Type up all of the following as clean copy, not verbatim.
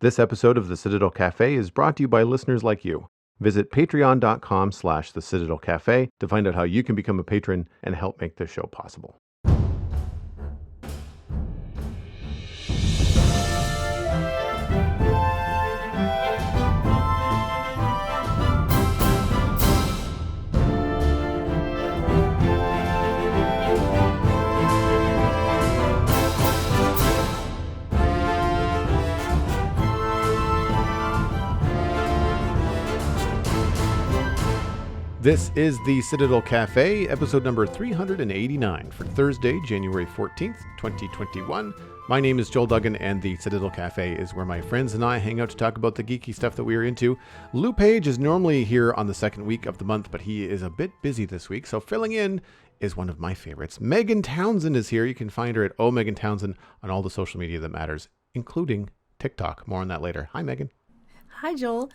This episode of the Citadel Cafe is brought to you by listeners like you. Visit patreon.com/the Citadel Cafe to find out how you can become a patron and help make this show possible. This is the Citadel Cafe, episode number 389 for Thursday, January 14th, 2021. My name is Joel Duggan, and the Citadel Cafe is where my friends and I hang out to talk about the geeky stuff that we are into. Lou Page is normally here on the second week of the month, but he is a bit busy this week, so filling in is one of my favorites. Megan Townsend is here. You can find her at Megan Townsend on all the social media that matters, including TikTok. More on that later. Hi, Megan. Hi, Joel.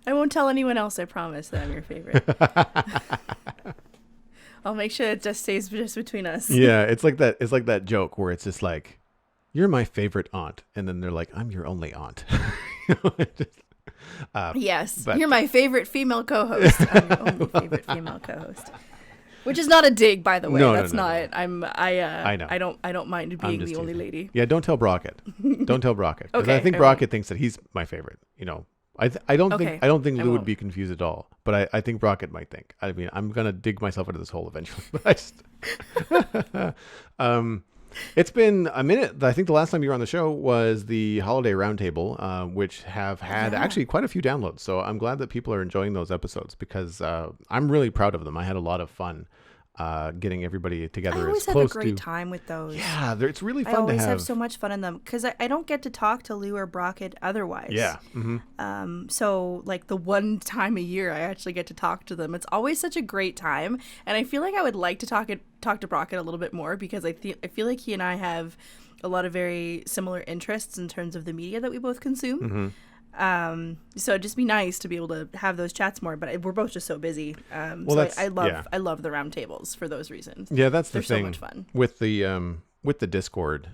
I won't tell anyone else, I promise, that I'm your favorite. I'll make sure it just stays just between us. Yeah, it's like that joke where it's just like, you're my favorite aunt. And then they're like, I'm your only aunt. Yes, you're my favorite female co-host. I'm your only favorite female co-host. Which is not a dig, by the way. No, That's no. not. I know. I don't mind being the only lady. Yeah, don't tell Brockett. Don't tell Brockett. Because Okay, I think Brockett thinks that he's my favorite. You know, I don't think Lou would be confused at all. But I think Brockett might think. I mean, I'm gonna dig myself into this hole eventually. But I just, it's been a minute. I think the last time you were on the show was the Holiday Roundtable, which have had actually quite a few downloads. So I'm glad that people are enjoying those episodes because I'm really proud of them. I had a lot of fun getting everybody together. I always have a great time with those. Yeah, it's really fun. I always have so much fun in them because I don't get to talk to Lou or Brockett otherwise. Yeah. Mm-hmm. So like the one time a year I actually get to talk to them, it's always such a great time, and I feel like I would like to talk to Brockett a little bit more because I feel like he and I have a lot of very similar interests in terms of the media that we both consume. Mm-hmm. So it'd just be nice to be able to have those chats more, but we're both just so busy. I love the round tables for those reasons. Yeah, that's the They're thing. so much fun. With the Discord,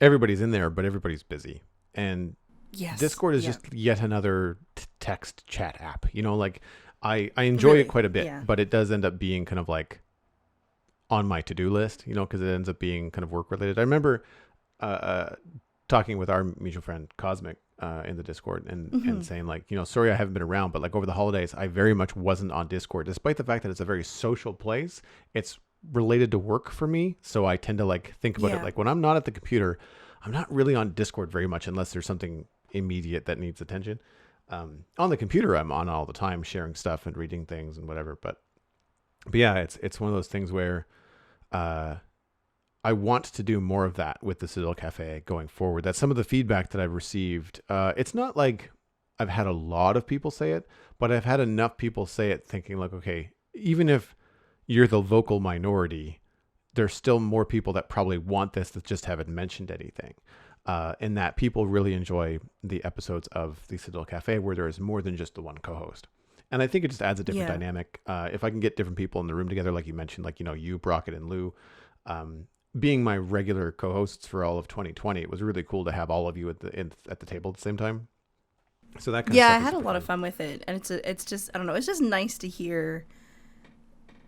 everybody's in there, but everybody's busy. And yes, Discord is just yet another text chat app. You know, like I enjoy it quite a bit, but it does end up being kind of like on my to-do list, you know, because it ends up being kind of work related. I remember talking with our mutual friend Cosmic in the Discord and saying like, you know, sorry I haven't been around, but like over the holidays I very much wasn't on Discord, despite the fact that it's a very social place. It's related to work for me, so I tend to like think about it like when I'm not at the computer, I'm not really on Discord very much unless there's something immediate that needs attention. On the computer I'm on all the time, sharing stuff and reading things and whatever, but yeah, it's one of those things where I want to do more of that with the Citadel Cafe going forward. That's some of the feedback that I've received. It's not like I've had a lot of people say it, but I've had enough people say it thinking like, okay, even if you're the vocal minority, there's still more people that probably want this that just haven't mentioned anything. And that people really enjoy the episodes of the Citadel Cafe where there is more than just the one co-host. And I think it just adds a different dynamic. If I can get different people in the room together, like you mentioned, like, you know, you, Brockett, and Lou, being my regular co-hosts for all of 2020, it was really cool to have all of you at the table at the same time. So that kind of stuff I had a lot of fun with it, and it's just I don't know, it's just nice to hear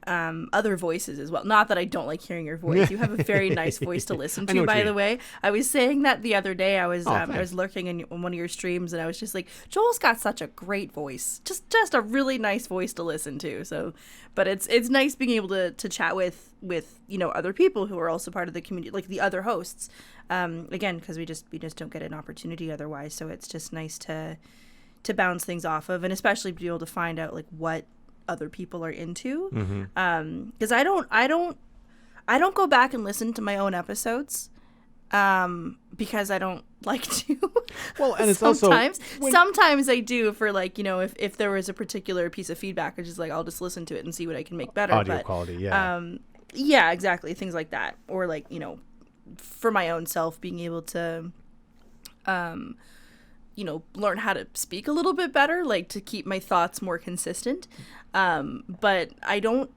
other voices as well. Not that I don't like hearing your voice. You have a very nice voice to listen to, by the way. I was saying that the other day. I was lurking in one of your streams, and I was just like, Joel's got such a great voice. Just a really nice voice to listen to. So, but it's nice being able to chat with you know, other people who are also part of the community, like the other hosts. Again, because we just don't get an opportunity otherwise. So it's just nice to bounce things off of, and especially be able to find out like what other people are into, because I don't go back and listen to my own episodes because I don't like to. Well, and it's sometimes I do for like, you know, if there was a particular piece of feedback, it's just like I'll just listen to it and see what I can make better. Audio quality, yeah, exactly, things like that, or like, you know, for my own self being able to you know, learn how to speak a little bit better, like to keep my thoughts more consistent. But I don't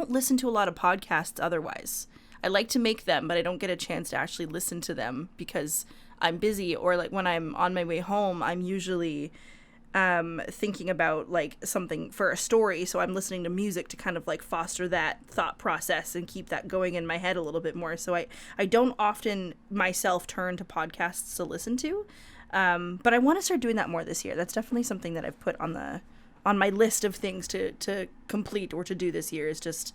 listen to a lot of podcasts otherwise. I like to make them, but I don't get a chance to actually listen to them because I'm busy, or like when I'm on my way home, I'm usually thinking about like something for a story, so I'm listening to music to kind of like foster that thought process and keep that going in my head a little bit more. So I don't often myself turn to podcasts to listen to, but I want to start doing that more this year. That's definitely something that I've put on my list of things to complete or to do this year, is just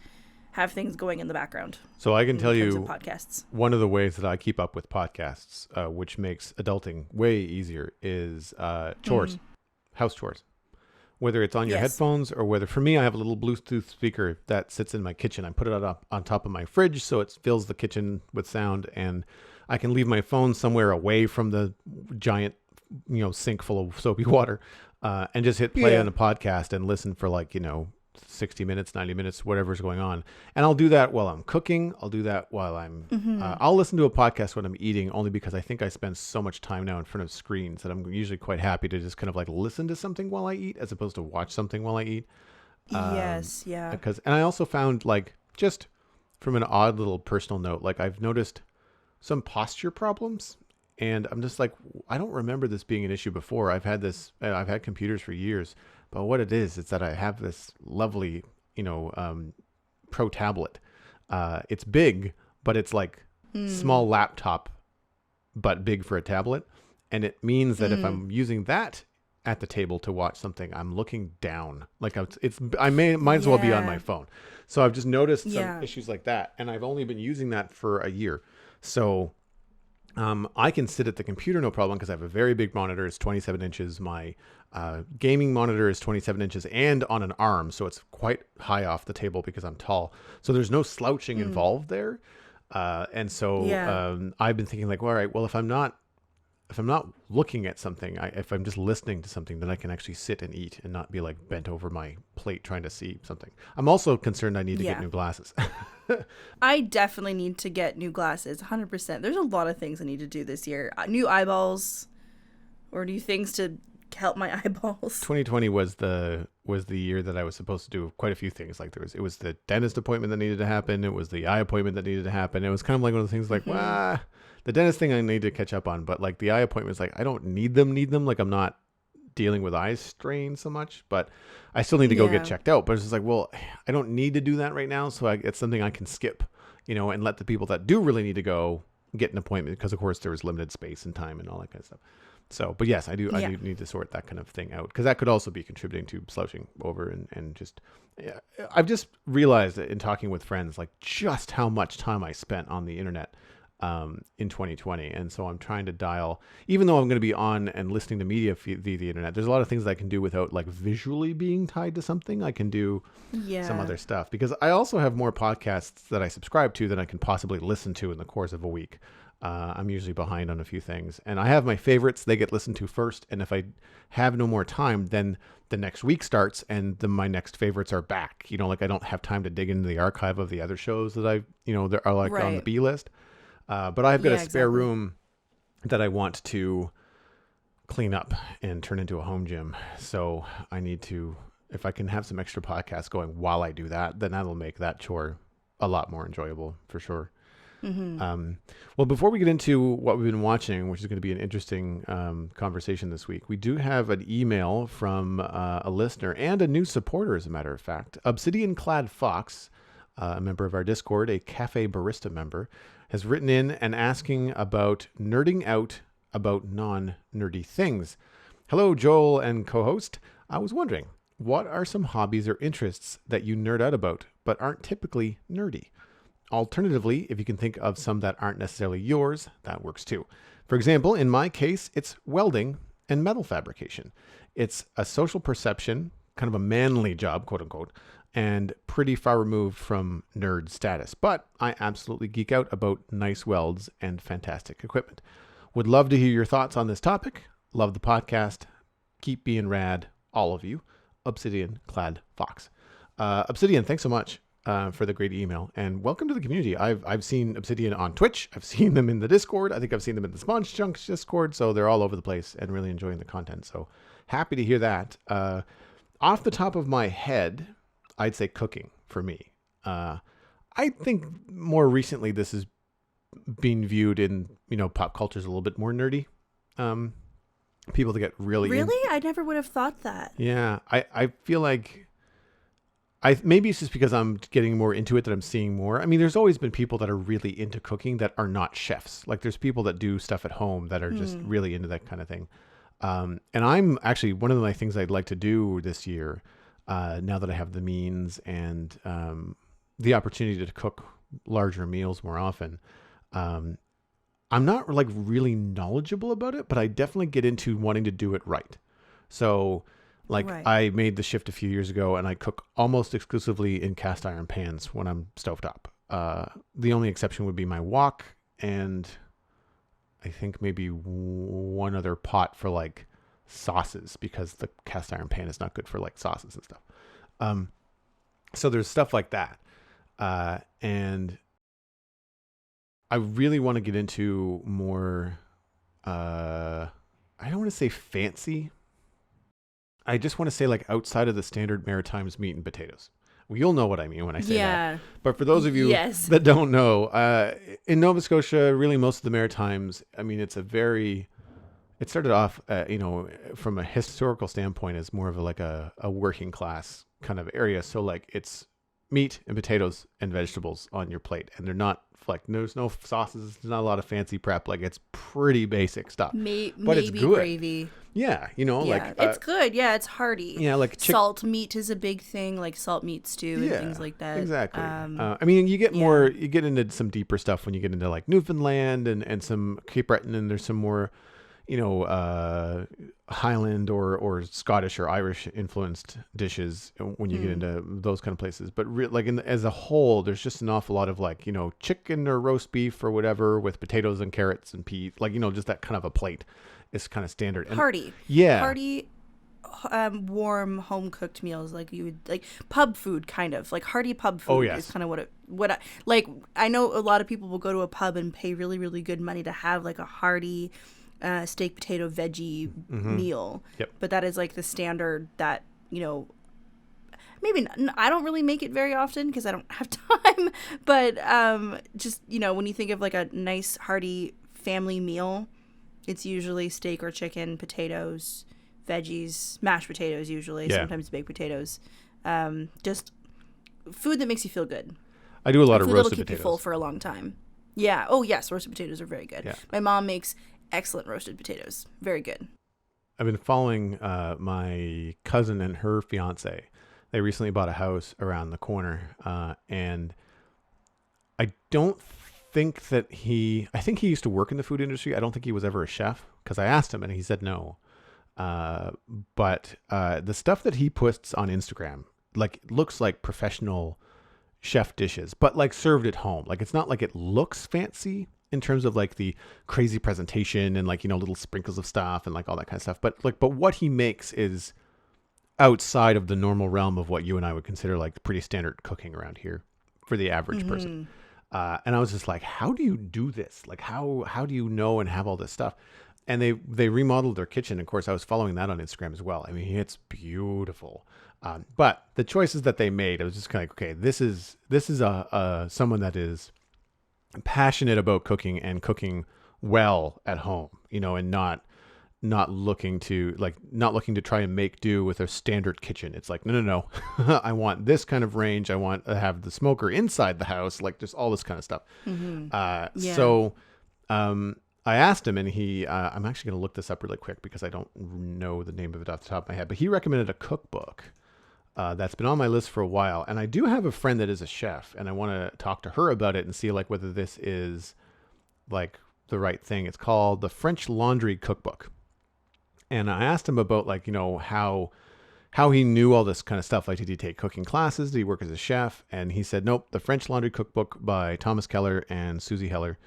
have things going in the background. So I can tell you podcasts. One of the ways that I keep up with podcasts, which makes adulting way easier, is chores. House chores, whether it's on your headphones or whether, for me, I have a little Bluetooth speaker that sits in my kitchen. I put it up on top of my fridge so it fills the kitchen with sound, and I can leave my phone somewhere away from the giant, sink full of soapy water, and just hit play on a podcast and listen for 60 minutes, 90 minutes, whatever's going on. And I'll do that while I'm cooking. I'll do that while I'll listen to a podcast when I'm eating, only because I think I spend so much time now in front of screens that I'm usually quite happy to just kind of like listen to something while I eat as opposed to watch something while I eat. Yes. Yeah. And I also found, like, just from an odd little personal note, like I've noticed some posture problems, and I'm just like, I don't remember this being an issue before. I've had computers for years. But what it is that I have this lovely, Pro tablet. It's big, but it's like small laptop, but big for a tablet. And it means that if I'm using that at the table to watch something, I'm looking down. Like I might as well be on my phone. So I've just noticed some issues like that. And I've only been using that for a year. So I can sit at the computer, no problem, because I have a very big monitor. It's 27 inches. My gaming monitor is 27 inches and on an arm, so it's quite high off the table because I'm tall. So there's no slouching involved there. And so I've been thinking, like, well, all right, well, if I'm not looking at something, if I'm just listening to something, then I can actually sit and eat and not be like bent over my plate trying to see something. I'm also concerned I need to get new glasses. I definitely need to get new glasses, 100%. There's a lot of things I need to do this year. New eyeballs, or new things to help my eyeballs. 2020 was the year that I was supposed to do quite a few things. Like it was the dentist appointment that needed to happen. It was the eye appointment that needed to happen. It was kind of like one of the things like, the dentist thing I need to catch up on, but like the eye appointment is like, I don't need them. Like I'm not dealing with eye strain so much, but I still need to go get checked out. But it's just like, well, I don't need to do that right now. So it's something I can skip, and let the people that do really need to go get an appointment, because of course there was limited space and time and all that kind of stuff. So, but yes, I do need to sort that kind of thing out, because that could also be contributing to slouching over and just, I've just realized that in talking with friends, like just how much time I spent on the internet in 2020. And so I'm trying to dial, even though I'm going to be on and listening to media via the internet, there's a lot of things that I can do without like visually being tied to something. I can do some other stuff, because I also have more podcasts that I subscribe to than I can possibly listen to in the course of a week. I'm usually behind on a few things, and I have my favorites. They get listened to first. And if I have no more time, then the next week starts and my next favorites are back, like I don't have time to dig into the archive of the other shows that that are like on the B list. But I've got a spare room that I want to clean up and turn into a home gym. So I need to, if I can have some extra podcasts going while I do that, then that'll make that chore a lot more enjoyable for sure. Well, before we get into what we've been watching, which is going to be an interesting conversation this week, we do have an email from a listener and a new supporter, as a matter of fact. Obsidian Clad Fox, a member of our Discord, a cafe barista member, has written in and asking about nerding out about non-nerdy things. Hello, Joel and co-host. I was wondering, what are some hobbies or interests that you nerd out about but aren't typically nerdy? Alternatively, if you can think of some that aren't necessarily yours, that works too. For example, in my case, it's welding and metal fabrication. It's a social perception, kind of a manly job, quote unquote, and pretty far removed from nerd status. But I absolutely geek out about nice welds and fantastic equipment. Would love to hear your thoughts on this topic. Love the podcast. Keep being rad, all of you. Obsidian Clad Fox. Obsidian, thanks so much for the great email, and welcome to the community. I've seen Obsidian on Twitch. I've seen them in the Discord. I think I've seen them in the Sponge Chunks Discord. So they're all over the place and really enjoying the content. So happy to hear that. Off the top of my head, I'd say cooking for me. I think more recently this has being viewed in, pop culture as a little bit more nerdy. People that get really I never would have thought that. Yeah, I feel like maybe it's just because I'm getting more into it that I'm seeing more. I mean, there's always been people that are really into cooking that are not chefs. Like there's people that do stuff at home that are just really into that kind of thing. And I'm actually, one of my things I'd like to do this year, now that I have the means and the opportunity to cook larger meals more often. I'm not like really knowledgeable about it, but I definitely get into wanting to do it right. So like I made the shift a few years ago and I cook almost exclusively in cast iron pans when I'm stovetop. The only exception would be my wok and I think maybe one other pot for like sauces because the cast iron pan is not good for like sauces and stuff. So there's stuff like that. And I really want to get into more, I don't want to say fancy. I just want to say like outside of the standard Maritimes meat and potatoes. Well, you'll know what I mean when I say that. But for those of you that don't know, in Nova Scotia, really most of the Maritimes, I mean, it started off, from a historical standpoint as more of a working class kind of area. So like it's meat and potatoes and vegetables on your plate. And they're not like, there's no sauces. There's not a lot of fancy prep. Like it's pretty basic stuff, but it's good. Gravy. Yeah. It's good. Yeah. It's hearty. Yeah. Like salt meat is a big thing, like salt meat stew and things like that. Exactly. I mean, you get you get into some deeper stuff when you get into like Newfoundland and some Cape Breton, and there's some more, Highland or Scottish or Irish influenced dishes when you get into those kind of places. But as a whole, there's just an awful lot of like, chicken or roast beef or whatever with potatoes and carrots and peas, like, just that kind of a plate is kind of standard. And hearty. Yeah. Hearty, warm home cooked meals like you would like pub food, kind of like hearty pub food is kind of I know a lot of people will go to a pub and pay really, really good money to have like a hearty steak, potato, veggie meal. Yep. But that is like the standard that, maybe not, I don't really make it very often because I don't have time. But just, when you think of like a nice hearty family meal, it's usually steak or chicken, potatoes, veggies, mashed potatoes usually, sometimes baked potatoes. Just food that makes you feel good. I do a lot of roasted potatoes. Food that'll keep you full for a long time. Yeah. Oh, yes. Roasted potatoes are very good. Yeah. My mom makes excellent roasted potatoes. Very good. I've been following my cousin and her fiance. They recently bought a house around the corner. And I don't think that I think he used to work in the food industry. I don't think he was ever a chef because I asked him and he said no. But the stuff that he puts on Instagram, like looks like professional chef dishes, but like served at home. Like it's not like it looks fancy in terms of like the crazy presentation and like, little sprinkles of stuff and like all that kind of stuff. But what he makes is outside of the normal realm of what you and I would consider like pretty standard cooking around here for the average person. And I was just like, how do you do this? Like, how do you know and have all this stuff? And they remodeled their kitchen. Of course, I was following that on Instagram as well. I mean, it's beautiful. But the choices that they made, I was just kind of like, okay, this is someone that is passionate about cooking and cooking well at home, and not looking to try and make do with a standard kitchen. It's like, no. I want this kind of range. I want to have the smoker inside the house, like just all this kind of stuff. So I asked him and I'm actually going to look this up really quick because I don't know the name of it off the top of my head, but he recommended a cookbook that's been on my list for a while. And I do have a friend that is a chef and I want to talk to her about it and see like whether this is like the right thing. It's called the French Laundry Cookbook. And I asked him about like, how he knew all this kind of stuff. Like, did he take cooking classes? Did he work as a chef? And he said, nope, the French Laundry Cookbook by Thomas Keller and Susie Heller,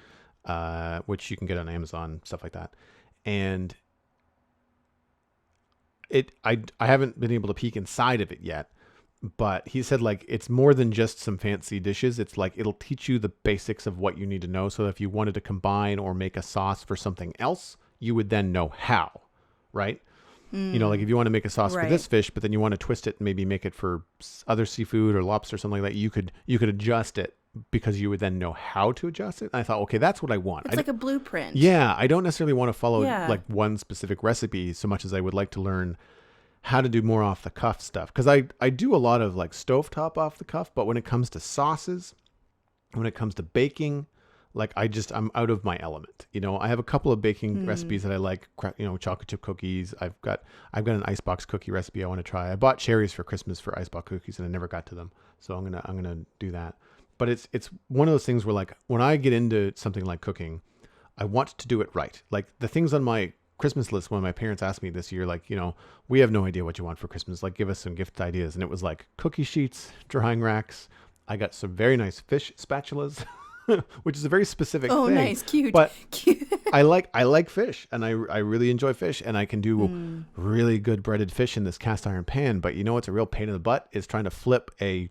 which you can get on Amazon, stuff like that. And I haven't been able to peek inside of it yet, but he said like it's more than just some fancy dishes. It's like it'll teach you the basics of what you need to know. So if you wanted to combine or make a sauce for something else, you would then know how, right? Like if you want to make a sauce for this fish, but then you want to twist it and maybe make it for other seafood or lobster or something like that, you could adjust it because you would then know how to adjust it. And I thought, okay, that's what I want. It's like a blueprint. Yeah, I don't necessarily want to follow like one specific recipe so much as I would like to learn how to do more off the cuff stuff. Because I do a lot of like stovetop off the cuff, but when it comes to sauces, when it comes to baking, like I'm out of my element. You know, I have a couple of baking recipes that I like, you know, chocolate chip cookies. I've got an icebox cookie recipe I want to try. I bought cherries for Christmas for icebox cookies and I never got to them. So I'm going to do that. But it's one of those things where like when I get into something like cooking, I want to do it right. Like the things on my Christmas list when my parents asked me this year, like, you know, we have no idea what you want for Christmas. Like, give us some gift ideas. And it was like cookie sheets, drying racks. I got some very nice fish spatulas, which is a very specific thing. Oh, nice. Cute. But cute. I like fish and I really enjoy fish and I can do really good breaded fish in this cast iron pan. But you know what's a real pain in the butt is trying to flip a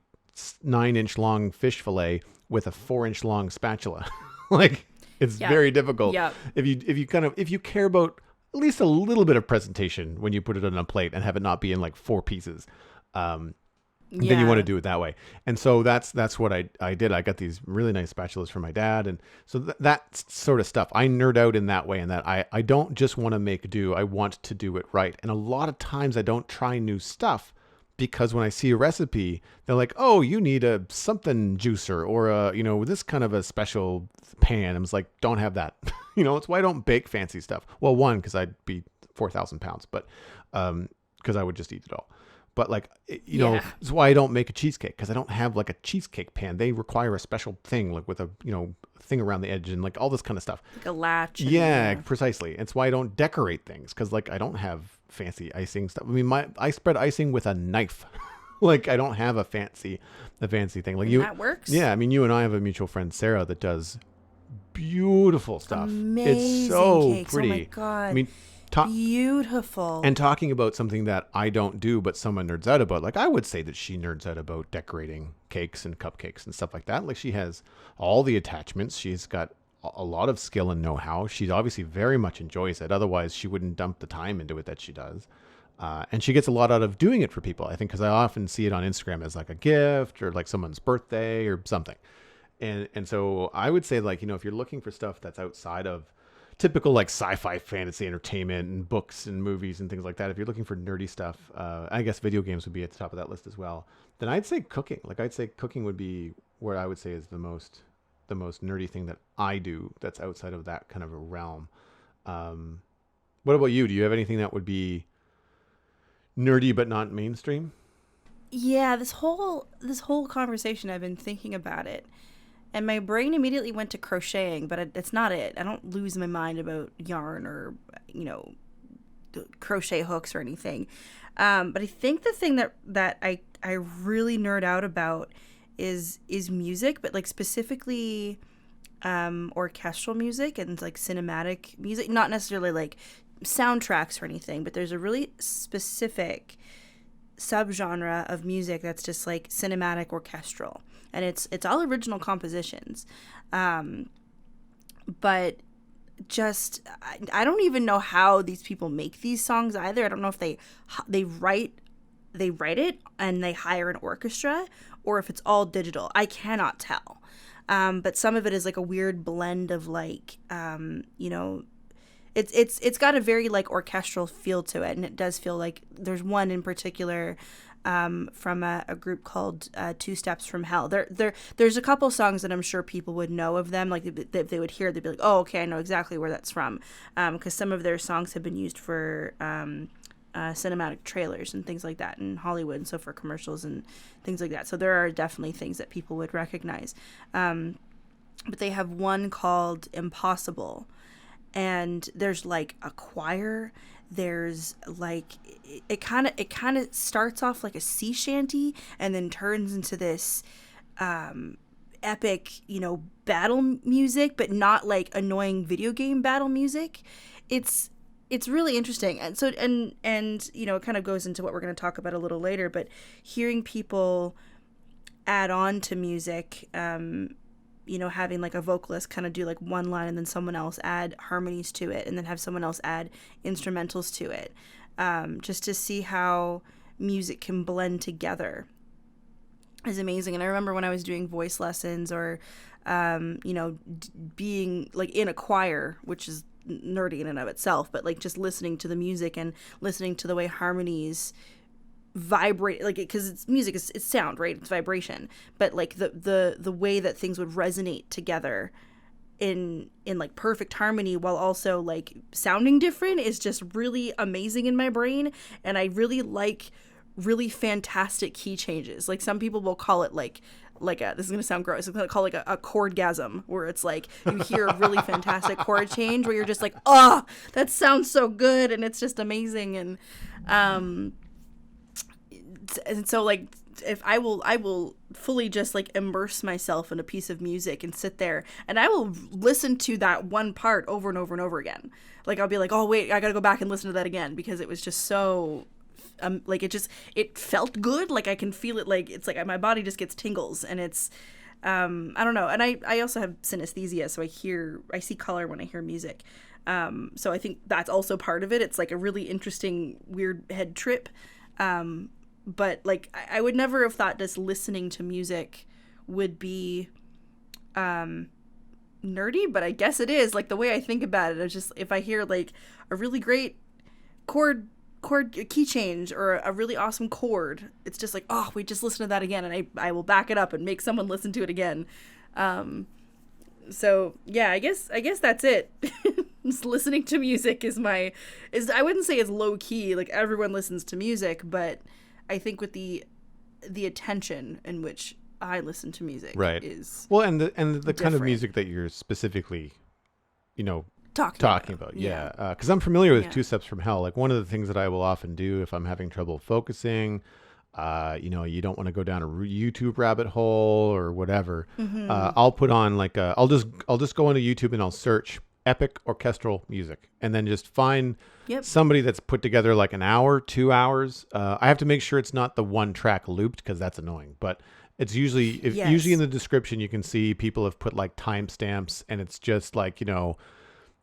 9-inch long fish fillet with a 4-inch long spatula. Like, it's very difficult. Yep. If you care about at least a little bit of presentation when you put it on a plate and have it not be in like 4 pieces, then you want to do it that way. And so that's what I did. I got these really nice spatulas for my dad. And so that sort of stuff, I nerd out in that way, and that I don't just want to make do. I want to do it right. And a lot of times I don't try new stuff because when I see a recipe, they're like, oh, you need a something juicer or a, you know, this kind of a special pan. I'm just like, don't have that. You know, it's why I don't bake fancy stuff. Well, one, because I'd be 4,000 pounds, but because I would just eat it all. But like, you know, it's why I don't make a cheesecake, because I don't have like a cheesecake pan. They require a special thing, like with a, you know, thing around the edge and like all this kind of stuff. Like a latch. Yeah, precisely. It's why I don't decorate things, because like I don't have fancy icing stuff. I mean, I spread icing with a knife. Like I don't have a fancy thing. Like that works. Yeah, I mean, you and I have a mutual friend, Sarah, that does beautiful stuff. Amazing it's so cakes. pretty. Oh my God. I mean, beautiful. And talking about something that I don't do, but someone nerds out about, like I would say that she nerds out about decorating cakes and cupcakes and stuff like that. Like she has all the attachments. She's got a lot of skill and know-how. She obviously very much enjoys it. Otherwise, she wouldn't dump the time into it that she does. And she gets a lot out of doing it for people, I think, because I often see it on Instagram as like a gift or like someone's birthday or something. And so I would say, like, you know, if you're looking for stuff that's outside of typical like sci-fi fantasy entertainment and books and movies and things like that, if you're looking for nerdy stuff, I guess video games would be at the top of that list as well, then I'd say cooking. Like I'd say cooking would be where I would say is the most nerdy thing that I do that's outside of that kind of a realm. What about you? Do you have anything that would be nerdy but not mainstream? Yeah, this whole conversation, I've been thinking about it. And my brain immediately went to crocheting, but it's not it. I don't lose my mind about yarn or, you know, crochet hooks or anything. But I think the thing that I really nerd out about is music, but like specifically orchestral music and like cinematic music, not necessarily like soundtracks or anything, but there's a really specific subgenre of music that's just like cinematic orchestral. And it's all original compositions. But just, I don't even know how these people make these songs either. I don't know if they write it and they hire an orchestra, or if it's all digital. I cannot tell. But some of it is like a weird blend of like, you know, it's got a very like orchestral feel to it. And it does feel like there's one in particular from a group called 2 Steps from Hell. There's a couple songs that I'm sure people would know of them. Like if they would hear it, they'd be like, oh, okay, I know exactly where that's from. Because some of their songs have been used for cinematic trailers and things like that in Hollywood, and so for commercials and things like that. So there are definitely things that people would recognize. But they have one called Impossible, and there's like a choir. There's like it kind of starts off like a sea shanty and then turns into this epic, you know, battle music, but not like annoying video game battle music. It's really interesting. And so and you know, it kind of goes into what we're going to talk about a little later, but hearing people add on to music, you know, having like a vocalist kind of do like one line and then someone else add harmonies to it and then have someone else add instrumentals to it, just to see how music can blend together. is amazing. And I remember when I was doing voice lessons or, being like in a choir, which is nerdy in and of itself, but like just listening to the music and listening to the way harmonies vibrate, like, because it's music, it's sound, right? It's vibration, but like the way that things would resonate together in like perfect harmony while also like sounding different is just really amazing in my brain. And I really like really fantastic key changes. Like some people will call it like this is gonna sound gross, I'm gonna call it like a chordgasm, where it's like you hear a really fantastic chord change where you're just like, oh, that sounds so good, and it's just amazing. And so like if I will fully just like immerse myself in a piece of music and sit there and I will listen to that one part over and over and over again. Like I'll be like, oh wait, I gotta go back and listen to that again because it was just so like it felt good. Like I can feel it, like it's like my body just gets tingles, and it's I don't know. And I also have synesthesia, so I see color when I hear music. So I think that's also part of it. It's like a really interesting weird head trip. But like I would never have thought just listening to music would be nerdy, but I guess it is. Like the way I think about it, it's just if I hear like a really great chord key change or a really awesome chord, it's just like, oh, we just listen to that again, and I will back it up and make someone listen to it again. So yeah, I guess that's it. Just listening to music is I wouldn't say it's low key, like everyone listens to music, but I think with the attention in which I listen to music, right, is well, and the kind of music that you're specifically, talking about. Yeah. Because I'm familiar with Two Steps from Hell. Like one of the things that I will often do if I'm having trouble focusing, you don't want to go down a YouTube rabbit hole or whatever. Mm-hmm. I'll put on like I'll just go onto YouTube and I'll search epic orchestral music and then just find somebody that's put together like an hour, 2 hours. I have to make sure it's not the one track looped because that's annoying, but it's usually usually in the description you can see people have put like timestamps, and it's just like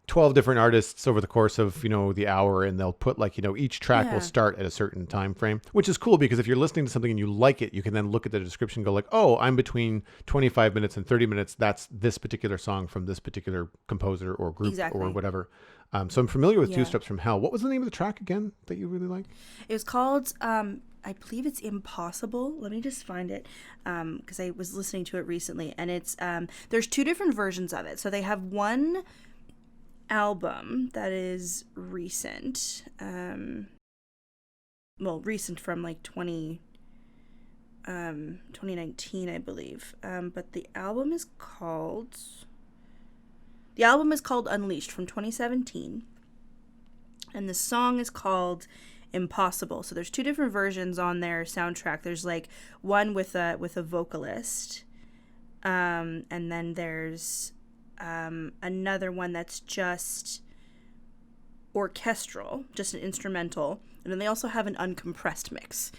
12 different artists over the course of the hour, and they'll put like each track will start at a certain time frame, which is cool because if you're listening to something and you like it, you can then look at the description and go like, oh, I'm between 25 minutes and 30 minutes, that's this particular song from this particular composer or group or whatever. So I'm familiar with Two Steps from Hell. What was the name of the track again that you really like? It was called I believe it's Impossible. Let me just find it because I was listening to it recently, and it's there's two different versions of it. So they have one album that is recent, recent from like 2019, I believe, but the album is called Unleashed from 2017, and the song is called Impossible. So there's two different versions on their soundtrack. There's like one with a vocalist, and then there's another one that's just orchestral, just an instrumental, and then they also have an uncompressed mix,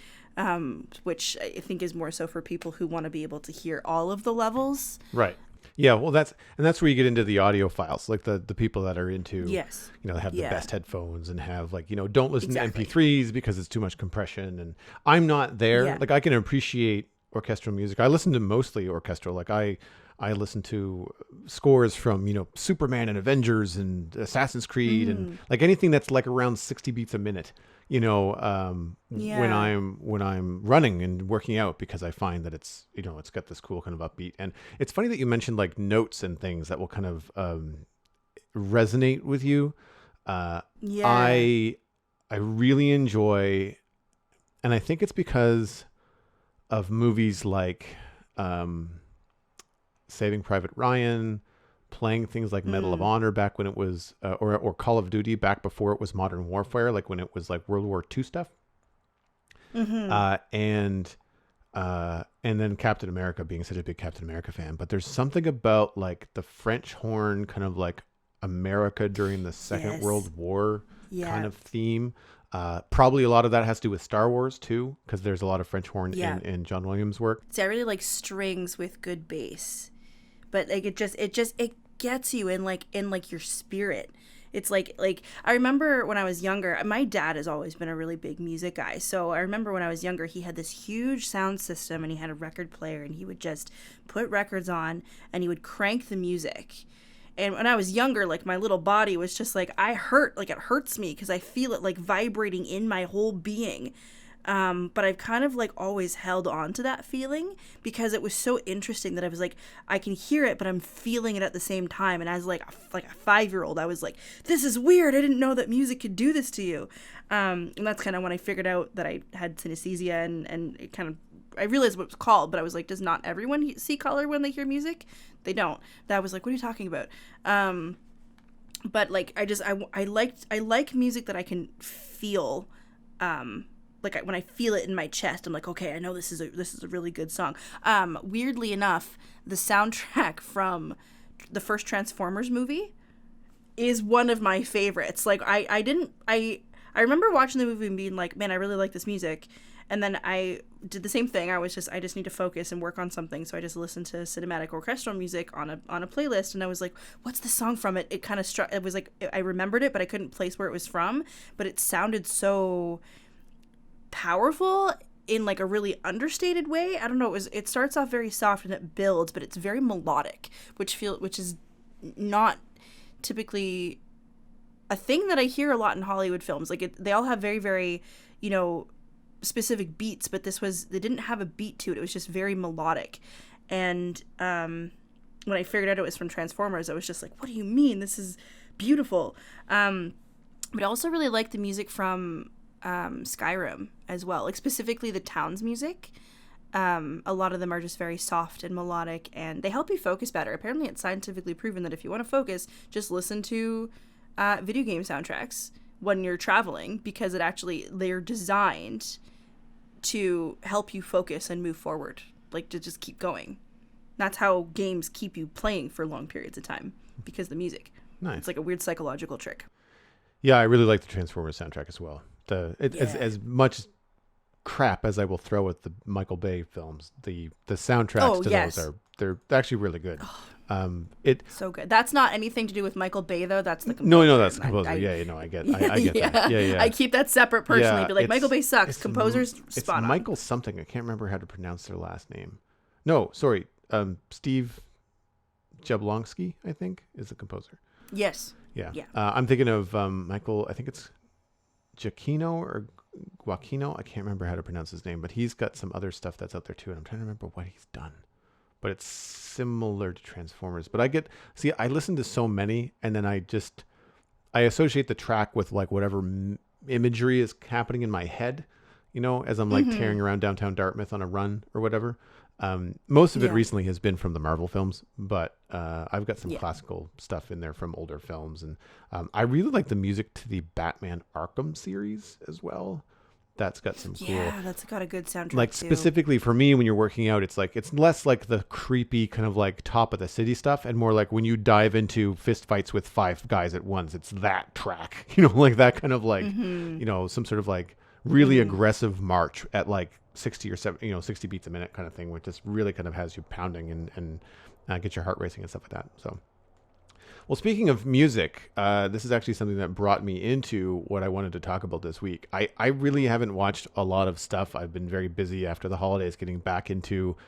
which I think is more so for people who want to be able to hear all of the levels. Right. Yeah. Well, that's where you get into the audiophiles, like the people that are into, have the best headphones and have like, don't listen to MP3s because it's too much compression. And I'm not there. Yeah. Like I can appreciate orchestral music. I listen to mostly orchestral. Like I listen to scores from, Superman and Avengers and Assassin's Creed and like anything that's like around 60 beats a minute, when I'm running and working out, because I find that it's, it's got this cool kind of upbeat. And it's funny that you mentioned like notes and things that will kind of resonate with you. I really enjoy, and I think it's because of movies like, Saving Private Ryan, playing things like Medal of Honor back when it was, or Call of Duty back before it was Modern Warfare, like when it was like World War II stuff. And then Captain America, being such a big Captain America fan. But there's something about like the French horn, kind of like America during the Second World War kind of theme. Probably a lot of that has to do with Star Wars too, because there's a lot of French horn in John Williams' work. See, I really like strings with good bass, but like it gets you in like your spirit, It's like I remember when I was younger, my dad has always been a really big music guy. So I remember when I was younger, he had this huge sound system and he had a record player and he would just put records on and he would crank the music. And when I was younger, like my little body was just like, like it hurts me because I feel it like vibrating in my whole being. But I've kind of like always held on to that feeling because it was so interesting that I was like, I can hear it, but I'm feeling it at the same time. And as like a 5-year-old, I was like, this is weird. I didn't know that music could do this to you. And that's kind of when I figured out that I had synesthesia and it kind of, I realized what it was called, but I was like, does not everyone see color when they hear music? They don't. That was like, what are you talking about? But like, I like music that I can feel, like when I feel it in my chest, I'm like, okay, I know this is a really good song. Weirdly enough, the soundtrack from the first Transformers movie is one of my favorites. Like I remember watching the movie and being like, man, I really like this music. And then I did the same thing. I just need to focus and work on something. So I just listened to cinematic orchestral music on a playlist. And I was like, what's the song from it? It kind of struck, it was like, I remembered it, but I couldn't place where it was from. But it sounded so powerful in like a really understated way. I don't know. It starts off very soft and it builds, but it's very melodic, which is not typically a thing that I hear a lot in Hollywood films. Like they all have very, very, specific beats, but they didn't have a beat to it. It was just very melodic. And when I figured out it was from Transformers, I was just like, what do you mean? This is beautiful. But I also really like the music from Skyrim as well, like specifically the town's music. A lot of them are just very soft and melodic, and they help you focus better. Apparently it's scientifically proven that if you want to focus, just listen to video game soundtracks when you're traveling, because they're designed to help you focus and move forward, like to just keep going. That's how games keep you playing for long periods of time, because the music. Nice. It's like a weird psychological trick. Yeah, I really like the Transformers soundtrack as well. As much crap as I will throw at the Michael Bay films, the soundtracks to those they're actually really good. So good. That's not anything to do with Michael Bay though. That's the composer. No, that's the composer. I get that. Yeah. I keep that separate personally. Be like, Michael Bay sucks. Composer's spot on. Michael something. I can't remember how to pronounce their last name. No, sorry. Steve Jablonski, I think, is the composer. Yes. Yeah. I'm thinking of Michael. I think it's Giacchino or Guacchino. I can't remember how to pronounce his name, but he's got some other stuff that's out there too, and I'm trying to remember what he's done. But it's similar to Transformers. But I listen to so many, and then I associate the track with like whatever imagery is happening in my head, as I'm like tearing around downtown Dartmouth on a run or whatever. Most of it recently has been from the Marvel films, but I've got some classical stuff in there from older films. And I really like the music to the Batman Arkham series as well. That's got some cool. Yeah, that's got a good soundtrack. Like too. Specifically for me, when you're working out, it's less like the creepy kind of like top of the city stuff, and more like when you dive into fist fights with 5 guys at once. It's that track, like that kind of like, some sort of like really aggressive march at like 60 or 70, 60 beats a minute kind of thing, which just really kind of has you pounding and get your heart racing and stuff like that. So. Well, speaking of music, this is actually something that brought me into what I wanted to talk about this week. I really haven't watched a lot of stuff. I've been very busy after the holidays getting back into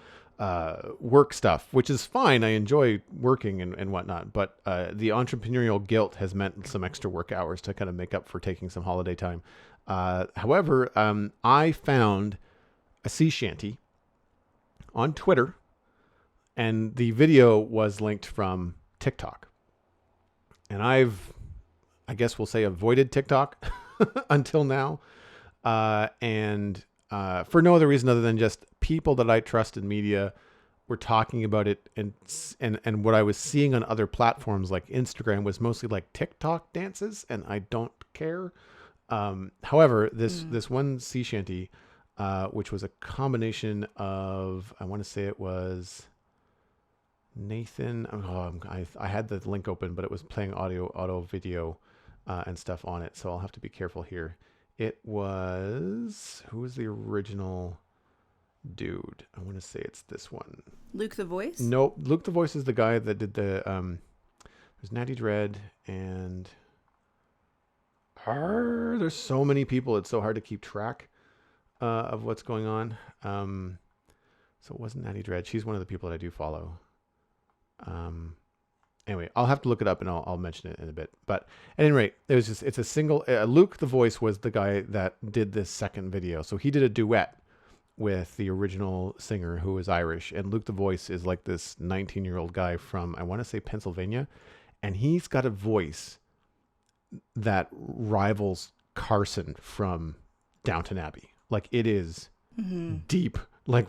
work stuff, which is fine. I enjoy working and whatnot. But the entrepreneurial guilt has meant some extra work hours to kind of make up for taking some holiday time. However, I found a sea shanty on Twitter, and the video was linked from TikTok. And I guess we'll say, avoided TikTok until now. And for no other reason other than just people that I trust in media were talking about it. And what I was seeing on other platforms like Instagram was mostly like TikTok dances, and I don't care. However, this one sea shanty, which was a combination of, I want to say it was Nathan. I had the link open, but it was playing auto video and stuff on it, so I'll have to be careful here. It was, who was the original dude? I want to say it's this one. Luke the Voice? No, Luke the Voice is the guy that did the there's Natty Dread and There's so many people. It's so hard to keep track of what's going on. So it wasn't Natty Dread. She's one of the people that I do follow. Anyway, I'll have to look it up and I'll mention it in a bit. But at any rate, it's a single. Luke the Voice was the guy that did this second video. So he did a duet with the original singer who is Irish. And Luke the Voice is like this 19-year-old guy from, I want to say, Pennsylvania. And he's got a voice that rivals Carson from Downton Abbey. Like, it is deep. Like,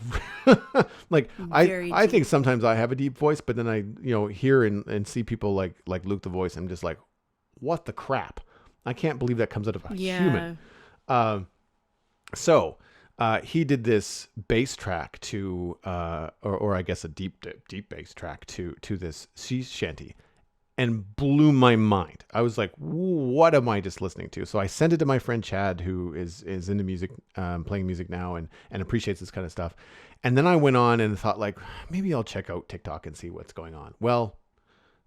like I think sometimes I have a deep voice, but then I, hear and see people like Luke the Voice. I'm just like, what the crap? I can't believe that comes out of a human. So he did this bass track to, or I guess a deep bass track to this sea shanty, and blew my mind. I was like, what am I just listening to? So I sent it to my friend Chad, who is into music, playing music now and appreciates this kind of stuff. And then I went on and thought, like, maybe I'll check out TikTok and see what's going on. Well,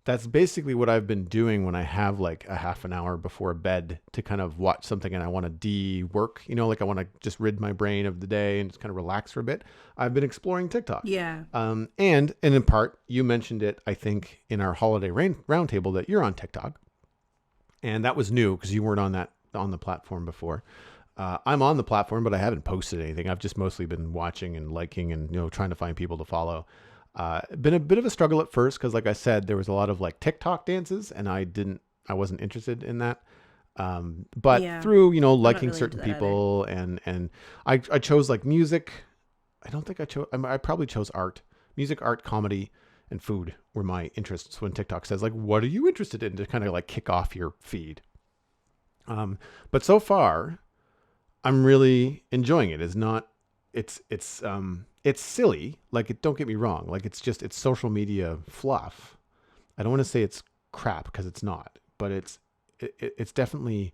that's basically what I've been doing when I have like a half an hour before bed to kind of watch something and I want to de-work, like I want to just rid my brain of the day and just kind of relax for a bit. I've been exploring TikTok. Yeah. And in part, you mentioned it, I think, in our holiday roundtable that you're on TikTok. And that was new because you weren't on the platform before. I'm on the platform, but I haven't posted anything. I've just mostly been watching and liking and, trying to find people to follow. Been a bit of a struggle at first because, like I said, there was a lot of like TikTok dances, and I wasn't interested in that. But through liking really certain people and I chose like music. I don't think I probably chose art, music, art, comedy, and food were my interests when TikTok says like, what are you interested in, to kind of like kick off your feed. But so far, I'm really enjoying it. It's silly. Like, don't get me wrong. Like, it's social media fluff. I don't want to say it's crap because it's not, but it's definitely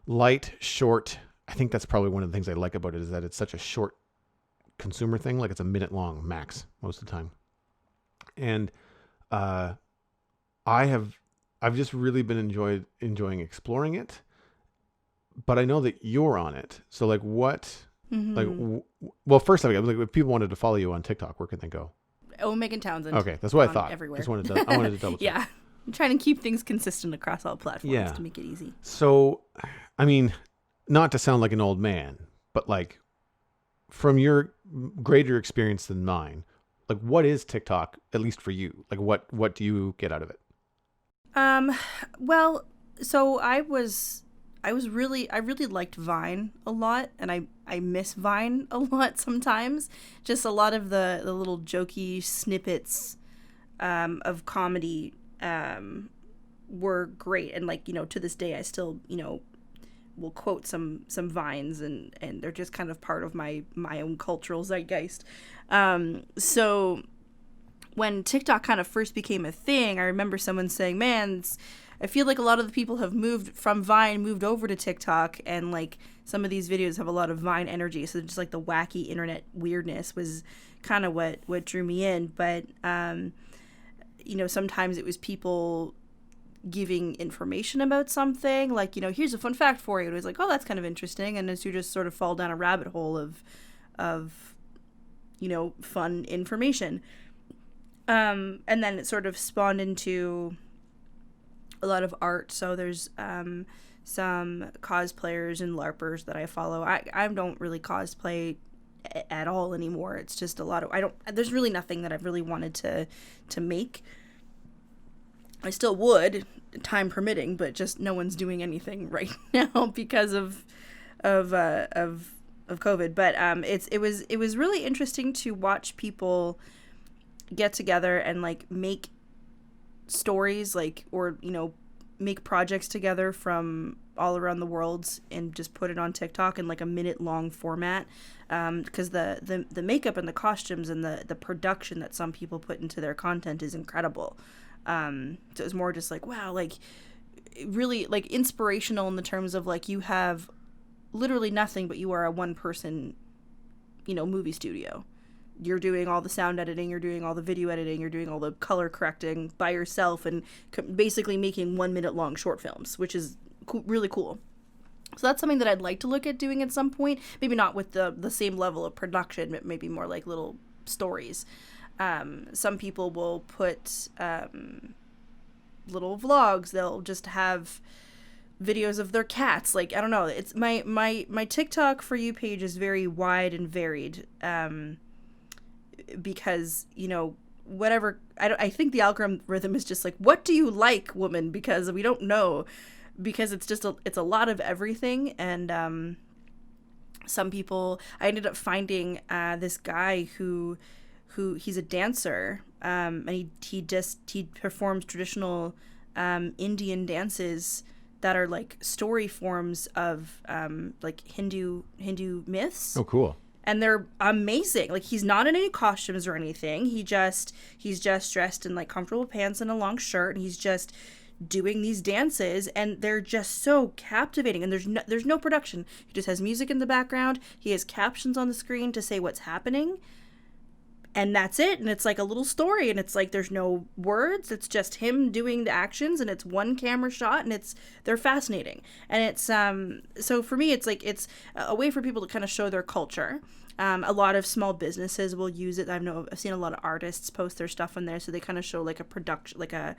light, short. I think that's probably one of the things I like about it, is that it's such a short consumer thing. Like, it's a minute long max most of the time. And, I've just really been enjoying exploring it, but I know that you're on it. So like, what, well, first of all, like, if people wanted to follow you on TikTok, where can they go? Oh, Megan Townsend. Okay, that's what I thought. Everywhere. I wanted to double check. Yeah, I'm trying to keep things consistent across all platforms to make it easy. So, I mean, not to sound like an old man, but like, from your greater experience than mine, like, what is TikTok, at least for you? Like, what do you get out of it? Well, so I really liked Vine a lot, and I miss Vine a lot sometimes. Just a lot of the little jokey snippets of comedy were great, and like, to this day I still will quote some Vines, and they're just kind of part of my own cultural zeitgeist. So when TikTok kind of first became a thing, I remember someone saying, man, I feel like a lot of the people have moved from Vine, moved over to TikTok, and like some of these videos have a lot of Vine energy. So just like the wacky internet weirdness was kind of what drew me in. But, sometimes it was people giving information about something, like, here's a fun fact for you. And it was like, oh, that's kind of interesting. And as you just sort of fall down a rabbit hole of fun information. And then it sort of spawned into a lot of art. So there's some cosplayers and LARPers that I follow. I don't really cosplay at all anymore. It's just a lot of, there's really nothing that I've really wanted to make. I still would, time permitting, but just no one's doing anything right now because of COVID. But it was really interesting to watch people get together and like make stories, like, or make projects together from all around the world and just put it on TikTok in like a minute long format, because the makeup and the costumes and the production that some people put into their content is incredible. So it was more just like, wow, like really like inspirational in the terms of like, you have literally nothing, but you are a one person movie studio. You're doing all the sound editing, you're doing all the video editing, you're doing all the color correcting by yourself, and basically making 1 minute long short films, which is really cool. So that's something that I'd like to look at doing at some point. Maybe not with the same level of production, but maybe more like little stories. Some people will put little vlogs. They'll just have videos of their cats. Like, I don't know. It's my TikTok For You page is very wide and varied, because, you know, whatever. I think the algorithm is just like, what do you like, woman? Because we don't know. Because it's just it's a lot of everything. And some people, I ended up finding this guy who he's a dancer, and he performs traditional Indian dances that are like story forms of like Hindu myths. Oh, cool. And they're amazing. Like, he's not in any costumes or anything. He's just dressed in like comfortable pants and a long shirt, and he's just doing these dances, and they're just so captivating. And there's no production. He just has music in the background. He has captions on the screen to say what's happening, and that's it. And it's like a little story, and it's like there's no words. It's just him doing the actions, and it's one camera shot, and they're fascinating. And it's so for me, it's like it's a way for people to kind of show their culture. A lot of small businesses will use it. I've seen a lot of artists post their stuff on there, so they kind of show like a production, like a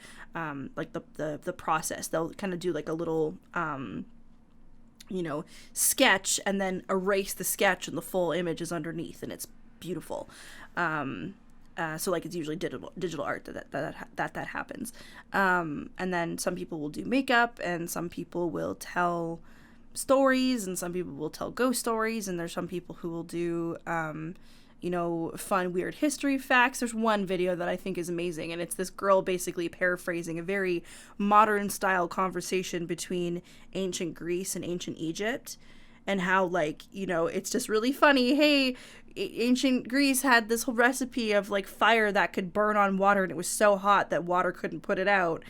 like the process. They'll kind of do like a little you know, sketch, and then erase the sketch, and the full image is underneath, and it's beautiful. So like it's usually digital art that happens. And then some people will do makeup, and some people will tell stories, and some people will tell ghost stories, and there's some people who will do you know, fun weird history facts. There's one video that I think is amazing, and it's this girl basically paraphrasing a very modern style conversation between ancient Greece and ancient Egypt, and how, like, you know, it's just really funny. Hey, ancient Greece had this whole recipe of like fire that could burn on water, and it was so hot that water couldn't put it out.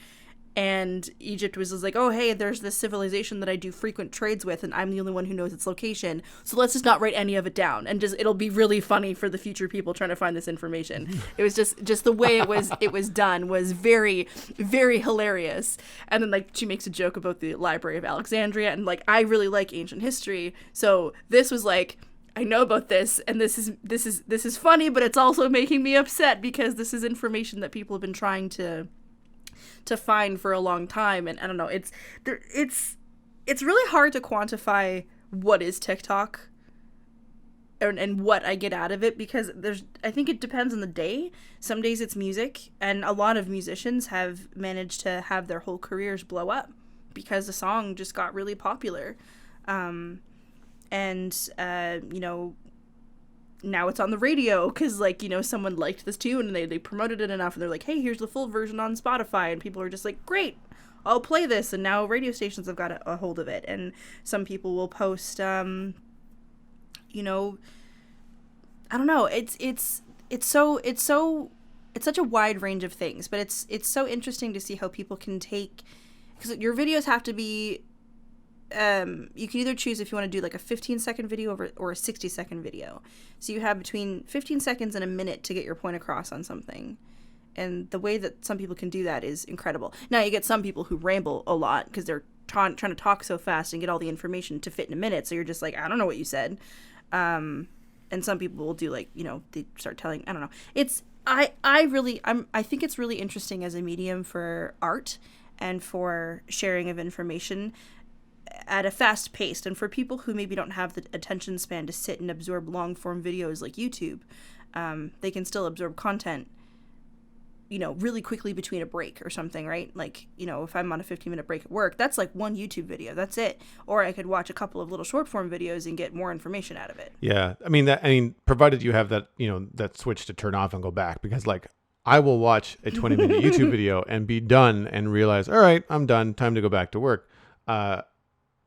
And Egypt was like, oh, hey, there's this civilization that I do frequent trades with, and I'm the only one who knows its location. So let's just not write any of it down, and just it'll be really funny for the future people trying to find this information. It was just the way it was done was very, very hilarious. And then like she makes a joke about the Library of Alexandria, and like I really like ancient history, so this was like, I know about this, and this is funny, but it's also making me upset because this is information that people have been trying to find for a long time. And I don't know, it's really hard to quantify what is TikTok and what I get out of it, because I think it depends on the day. Some days it's music, and a lot of musicians have managed to have their whole careers blow up because the song just got really popular. You know, now it's on the radio because, like, you know, someone liked this tune and they promoted it enough, and they're like, hey, here's the full version on Spotify, and people are just like, great, I'll play this. And now radio stations have got a hold of it, and some people will post you know, I don't know, it's such a wide range of things, but it's so interesting to see how people can take, because your videos have to be you can either choose if you want to do like a 15-second video or a 60-second video. So you have between 15 seconds and a minute to get your point across on something. And the way that some people can do that is incredible. Now you get some people who ramble a lot because they're trying to talk so fast and get all the information to fit in a minute. So you're just like, I don't know what you said. And some people will do, like, you know, they start telling, I don't know. It's, I think it's really interesting as a medium for art and for sharing of information at a fast pace, and for people who maybe don't have the attention span to sit and absorb long form videos like YouTube, they can still absorb content, you know, really quickly between a break or something, right? Like, you know, if I'm on a 15-minute break at work, that's like one YouTube video, that's it. Or I could watch a couple of little short form videos and get more information out of it. Yeah, I mean, provided you have that, you know, that switch to turn off and go back, because like I will watch a 20-minute YouTube video and be done and realize, all right, I'm done, time to go back to work.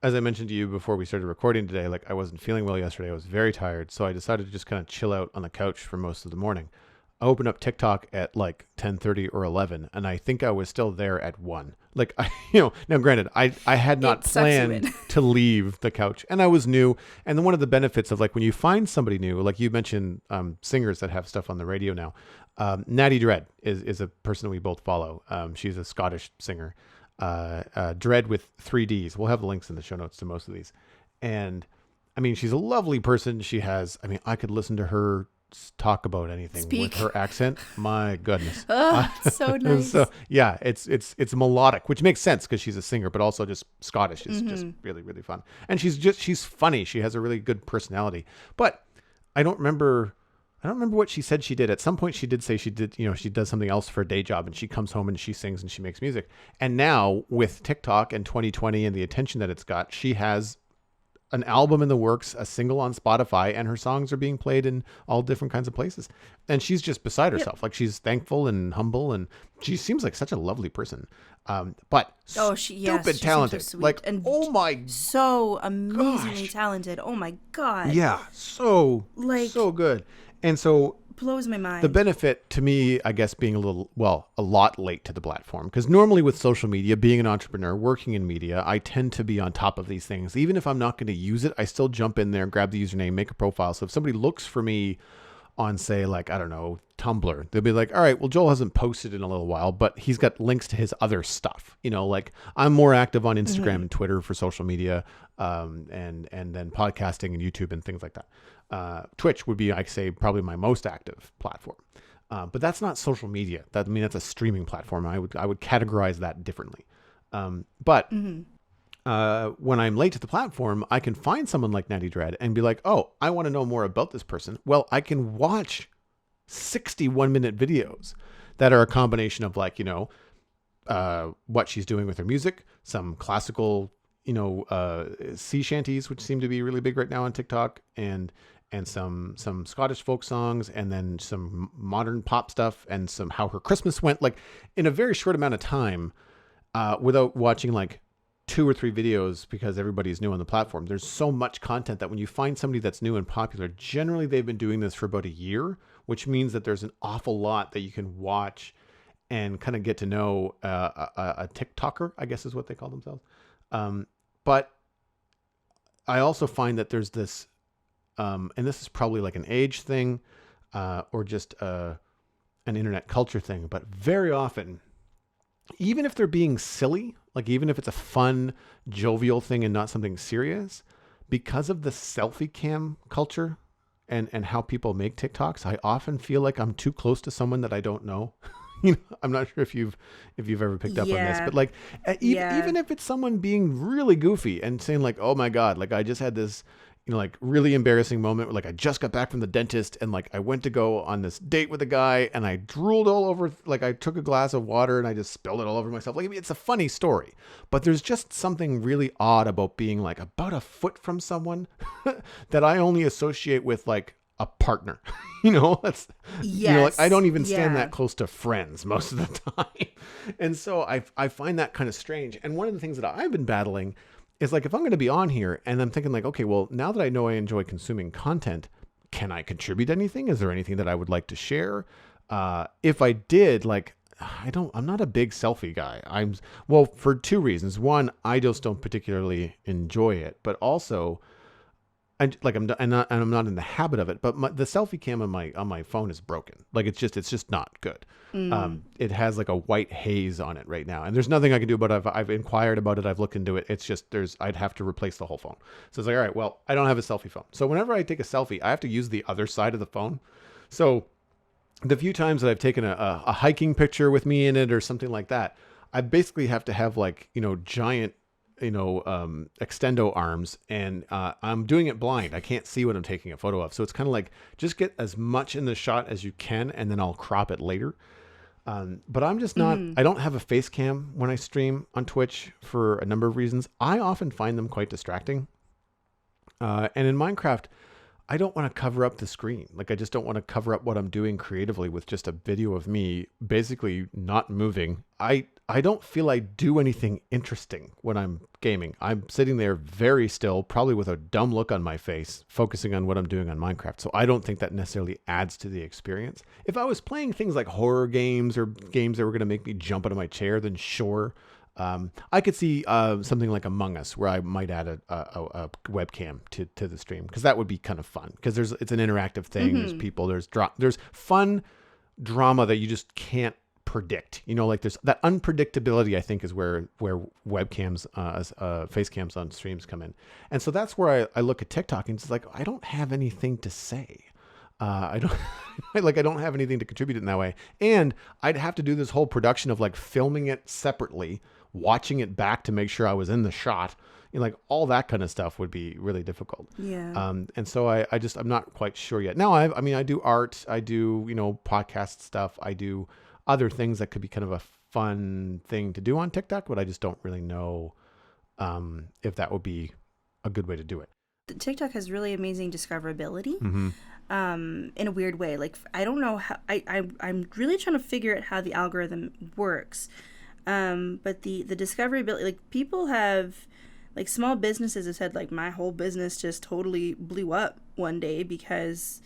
As I mentioned to you before we started recording today, like I wasn't feeling well yesterday. I was very tired. So I decided to just kind of chill out on the couch for most of the morning. I opened up TikTok at like 10:30 or 11, and I think I was still there at 1. Like, you know, now granted, I had not planned to leave the couch, and I was new. And then one of the benefits of like when you find somebody new, like you mentioned, singers that have stuff on the radio now. Natty Dread is a person we both follow. She's a Scottish singer. Dread with 3Ds. We'll have the links in the show notes to most of these. And I mean, she's a lovely person. She has, I mean, I could listen to her talk about anything with her accent. My goodness. Oh, so nice. So yeah, it's melodic, which makes sense because she's a singer, but also just Scottish is just really, really fun. And she's funny. She has a really good personality, but I don't remember what she said she did. At some point she did say she did, she does something else for a day job and she comes home and she sings and she makes music. And now with TikTok and 2020 and the attention that it's got, she has an album in the works, a single on Spotify, and her songs are being played in all different kinds of places. And she's just beside herself. Yep. Like she's thankful and humble, and she seems like such a lovely person. But stupid talented. So like, and oh my, so amazingly talented. Oh my God. Yeah. So good. And so blows my mind. The benefit to me, I guess, being a lot late to the platform, because normally with social media, being an entrepreneur, working in media, I tend to be on top of these things. Even if I'm not going to use it, I still jump in there, grab the username, make a profile. So if somebody looks for me on, say, like, I don't know, Tumblr, they'll be like, all right, well, Joel hasn't posted in a little while, but he's got links to his other stuff. Like I'm more active on Instagram and Twitter for social media, and then podcasting and YouTube and things like that. Twitch would be, I'd say, probably my most active platform. But that's not social media. That's a streaming platform. I would categorize that differently. But when I'm late to the platform, I can find someone like Natty Dread and be like, oh, I want to know more about this person. Well, I can watch 61-minute videos that are a combination of what she's doing with her music, some classical, sea shanties, which seem to be really big right now on TikTok, and some Scottish folk songs, and then some modern pop stuff, and some how her Christmas went, like in a very short amount of time, without watching like 2 or 3 videos, because everybody's new on the platform. There's so much content that when you find somebody that's new and popular, generally they've been doing this for about a year, which means that there's an awful lot that you can watch and kind of get to know a TikToker, I guess is what they call themselves. But I also find that there's this, and this is probably like an age thing, or just an internet culture thing, but very often, even if they're being silly, like even if it's a fun, jovial thing and not something serious, because of the selfie cam culture and how people make TikToks, I often feel like I'm too close to someone that I don't know. I'm not sure if you've ever picked up on this, but like, even if it's someone being really goofy and saying like, oh my God, like I just had this, like really embarrassing moment where like I just got back from the dentist and like I went to go on this date with a guy and I drooled all over, like I took a glass of water and I just spilled it all over myself. Like, it's a funny story, but there's just something really odd about being like about a foot from someone that I only associate with like a partner. That's, like I don't even stand that close to friends most of the time. And so I find that kind of strange. And one of the things that I've been battling is like, if I'm going to be on here and I'm thinking like, okay, well, now that I know I enjoy consuming content, can I contribute anything? Is there anything that I would like to share? If I did, like, I'm not a big selfie guy. Well, for 2 reasons. One, I just don't particularly enjoy it, but also I'm not in the habit of it, but the selfie cam on my phone is broken. Like it's just not good. It has like a white haze on it right now, and there's nothing I can do about it. I've inquired about it. I've looked into it. It's just I'd have to replace the whole phone. So it's like, all right, well, I don't have a selfie phone. So whenever I take a selfie, I have to use the other side of the phone. So the few times that I've taken a hiking picture with me in it or something like that, I basically have to have like, giant, extendo arms, and I'm doing it blind. I can't see what I'm taking a photo of. So it's kind of like, just get as much in the shot as you can, and then I'll crop it later. But I'm just not, I don't have a face cam when I stream on Twitch for a number of reasons. I often find them quite distracting. And in Minecraft, I don't want to cover up the screen. Like, I just don't want to cover up what I'm doing creatively with just a video of me basically not moving. I don't feel I do anything interesting when I'm gaming. I'm sitting there very still, probably with a dumb look on my face, focusing on what I'm doing on Minecraft. So I don't think that necessarily adds to the experience. If I was playing things like horror games or games that were going to make me jump out of my chair, then sure. I could see something like Among Us, where I might add a webcam to the stream, because that would be kind of fun, because it's an interactive thing. There's people, there's fun drama that you just can't predict, like there's that unpredictability, I think, is where webcams, face cams on streams come in. And so that's where I look at TikTok and it's like, I don't have anything to say. I don't I don't have anything to contribute in that way. And I'd have to do this whole production of like filming it separately, watching it back to make sure I was in the shot. Like all that kind of stuff would be really difficult. Yeah. And so I'm not quite sure yet. Now I do art, I do, podcast stuff. I do other things that could be kind of a fun thing to do on TikTok, but I just don't really know, if that would be a good way to do it. TikTok has really amazing discoverability. Mm-hmm. In a weird way. Like, I don't know how, I'm really trying to figure out how the algorithm works. But the discoverability, like people have, like small businesses have said, like my whole business just totally blew up one day because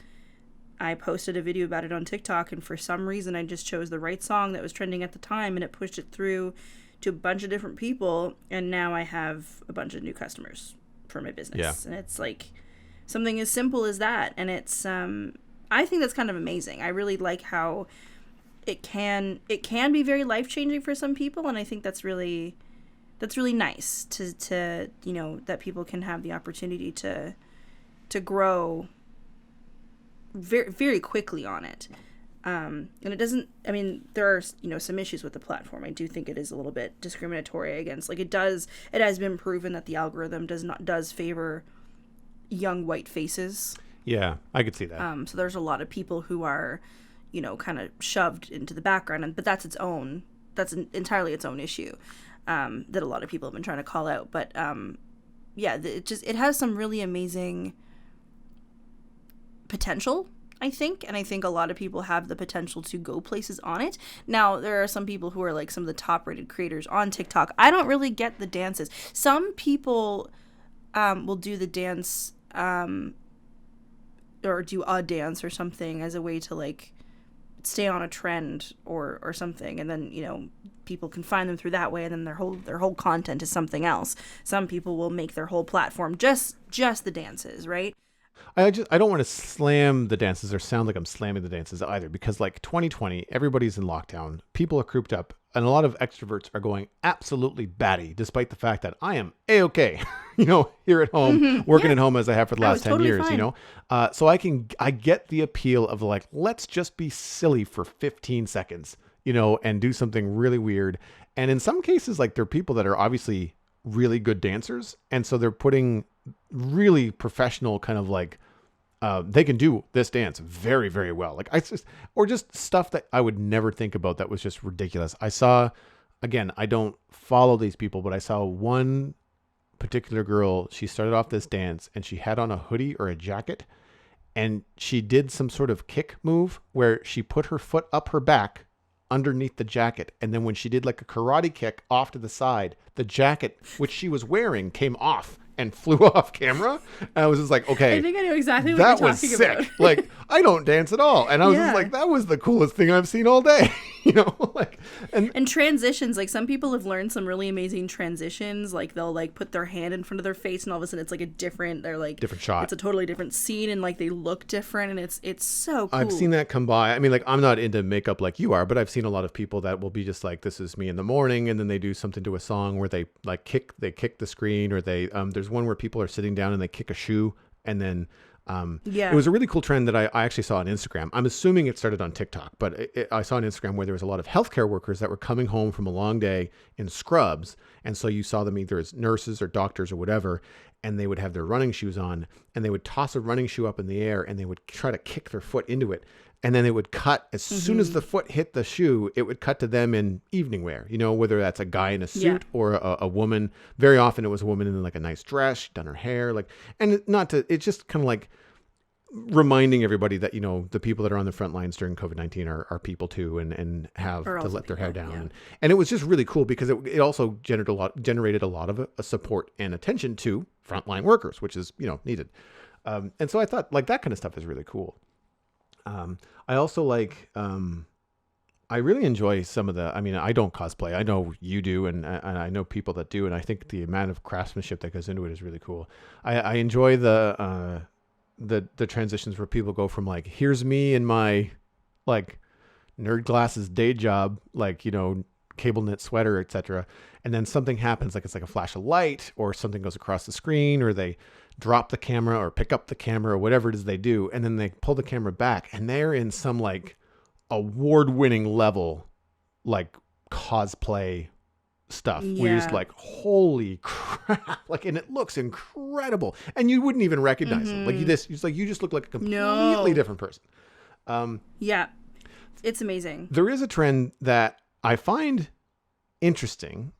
I posted a video about it on TikTok, and for some reason I just chose the right song that was trending at the time, and it pushed it through to a bunch of different people, and now I have a bunch of new customers for my business. Yeah. And it's like something as simple as that, and it's I think that's kind of amazing. I really like how it can be very life-changing for some people, and I think that's really nice to that people can have the opportunity to grow very, very quickly on it. And it doesn't, I mean, there are, some issues with the platform. I do think it is a little bit discriminatory against, like it has been proven that the algorithm does favor young white faces. Yeah, I could see that. So there's a lot of people who are, kind of shoved into the background, but that's entirely its own issue. That a lot of people have been trying to call out, but it has some really amazing potential, I think, and I think a lot of people have the potential to go places on it. Now, there are some people who are like some of the top-rated creators on TikTok. I don't really get the dances. Some people will do the dance or do a dance or something as a way to like stay on a trend or something, and then people can find them through that way, and then their whole content is something else. Some people will make their whole platform just the dances, right? I don't want to slam the dances or sound like I'm slamming the dances either, because like 2020, everybody's in lockdown, people are cooped up, and a lot of extroverts are going absolutely batty, despite the fact that I am A-okay, here at home, working at home as I have for the last 10 totally years, fine. so I get the appeal of like, let's just be silly for 15 seconds, and do something really weird. And in some cases, like there are people that are obviously really good dancers, and so they're putting really professional kind of like, they can do this dance very, very well. Like or just stuff that I would never think about that was just ridiculous. I saw, again, I don't follow these people, but I saw one particular girl. She started off this dance and she had on a hoodie or a jacket, and she did some sort of kick move where she put her foot up her back underneath the jacket. And then when she did like a karate kick off to the side, the jacket, which she was wearing, came off and flew off camera. And I was just like, okay, I think I know exactly what that you're was talking sick. about. Like, I don't dance at all. And I was just like, that was the coolest thing I've seen all day. And transitions, like some people have learned some really amazing transitions. Like they'll like put their hand in front of their face, and all of a sudden it's like they're like different shot. It's a totally different scene, and like they look different, and it's so cool. I've seen that come by. I mean, like I'm not into makeup like you are, but I've seen a lot of people that will be just like, this is me in the morning, and then they do something to a song where they like kick the screen, or they there's one where people are sitting down and they kick a shoe, and then it was a really cool trend that I actually saw on Instagram. I'm assuming it started on TikTok, but I saw on Instagram where there was a lot of healthcare workers that were coming home from a long day in scrubs. And so you saw them either as nurses or doctors or whatever, and they would have their running shoes on, and they would toss a running shoe up in the air, and they would try to kick their foot into it. And then it would cut as soon as the foot hit the shoe, it would cut to them in evening wear, whether that's a guy in a suit or a woman. Very often it was a woman in like a nice dress, she'd done her hair, it's just kind of like reminding everybody that, the people that are on the front lines during COVID-19 are people too, and have to let their hair down. Yeah. And it was just really cool because it also generated a lot of support and attention to frontline workers, which is, needed. And so I thought like that kind of stuff is really cool. I also like, I really enjoy some of I don't cosplay. I know you do, and I know people that do, and I think the amount of craftsmanship that goes into it is really cool. I enjoy the transitions where people go from like, here's me in my like nerd glasses day job, like, you know, cable knit sweater, etc. And then something happens, like it's like a flash of light or something goes across the screen, or they drop the camera or pick up the camera or whatever it is they do. And then they pull the camera back and they're in some like award-winning level, like cosplay stuff where you're just like, holy crap, like, and it looks incredible and you wouldn't even recognize them. Like you just look like a completely different person. Yeah, it's amazing. There is a trend that I find interesting.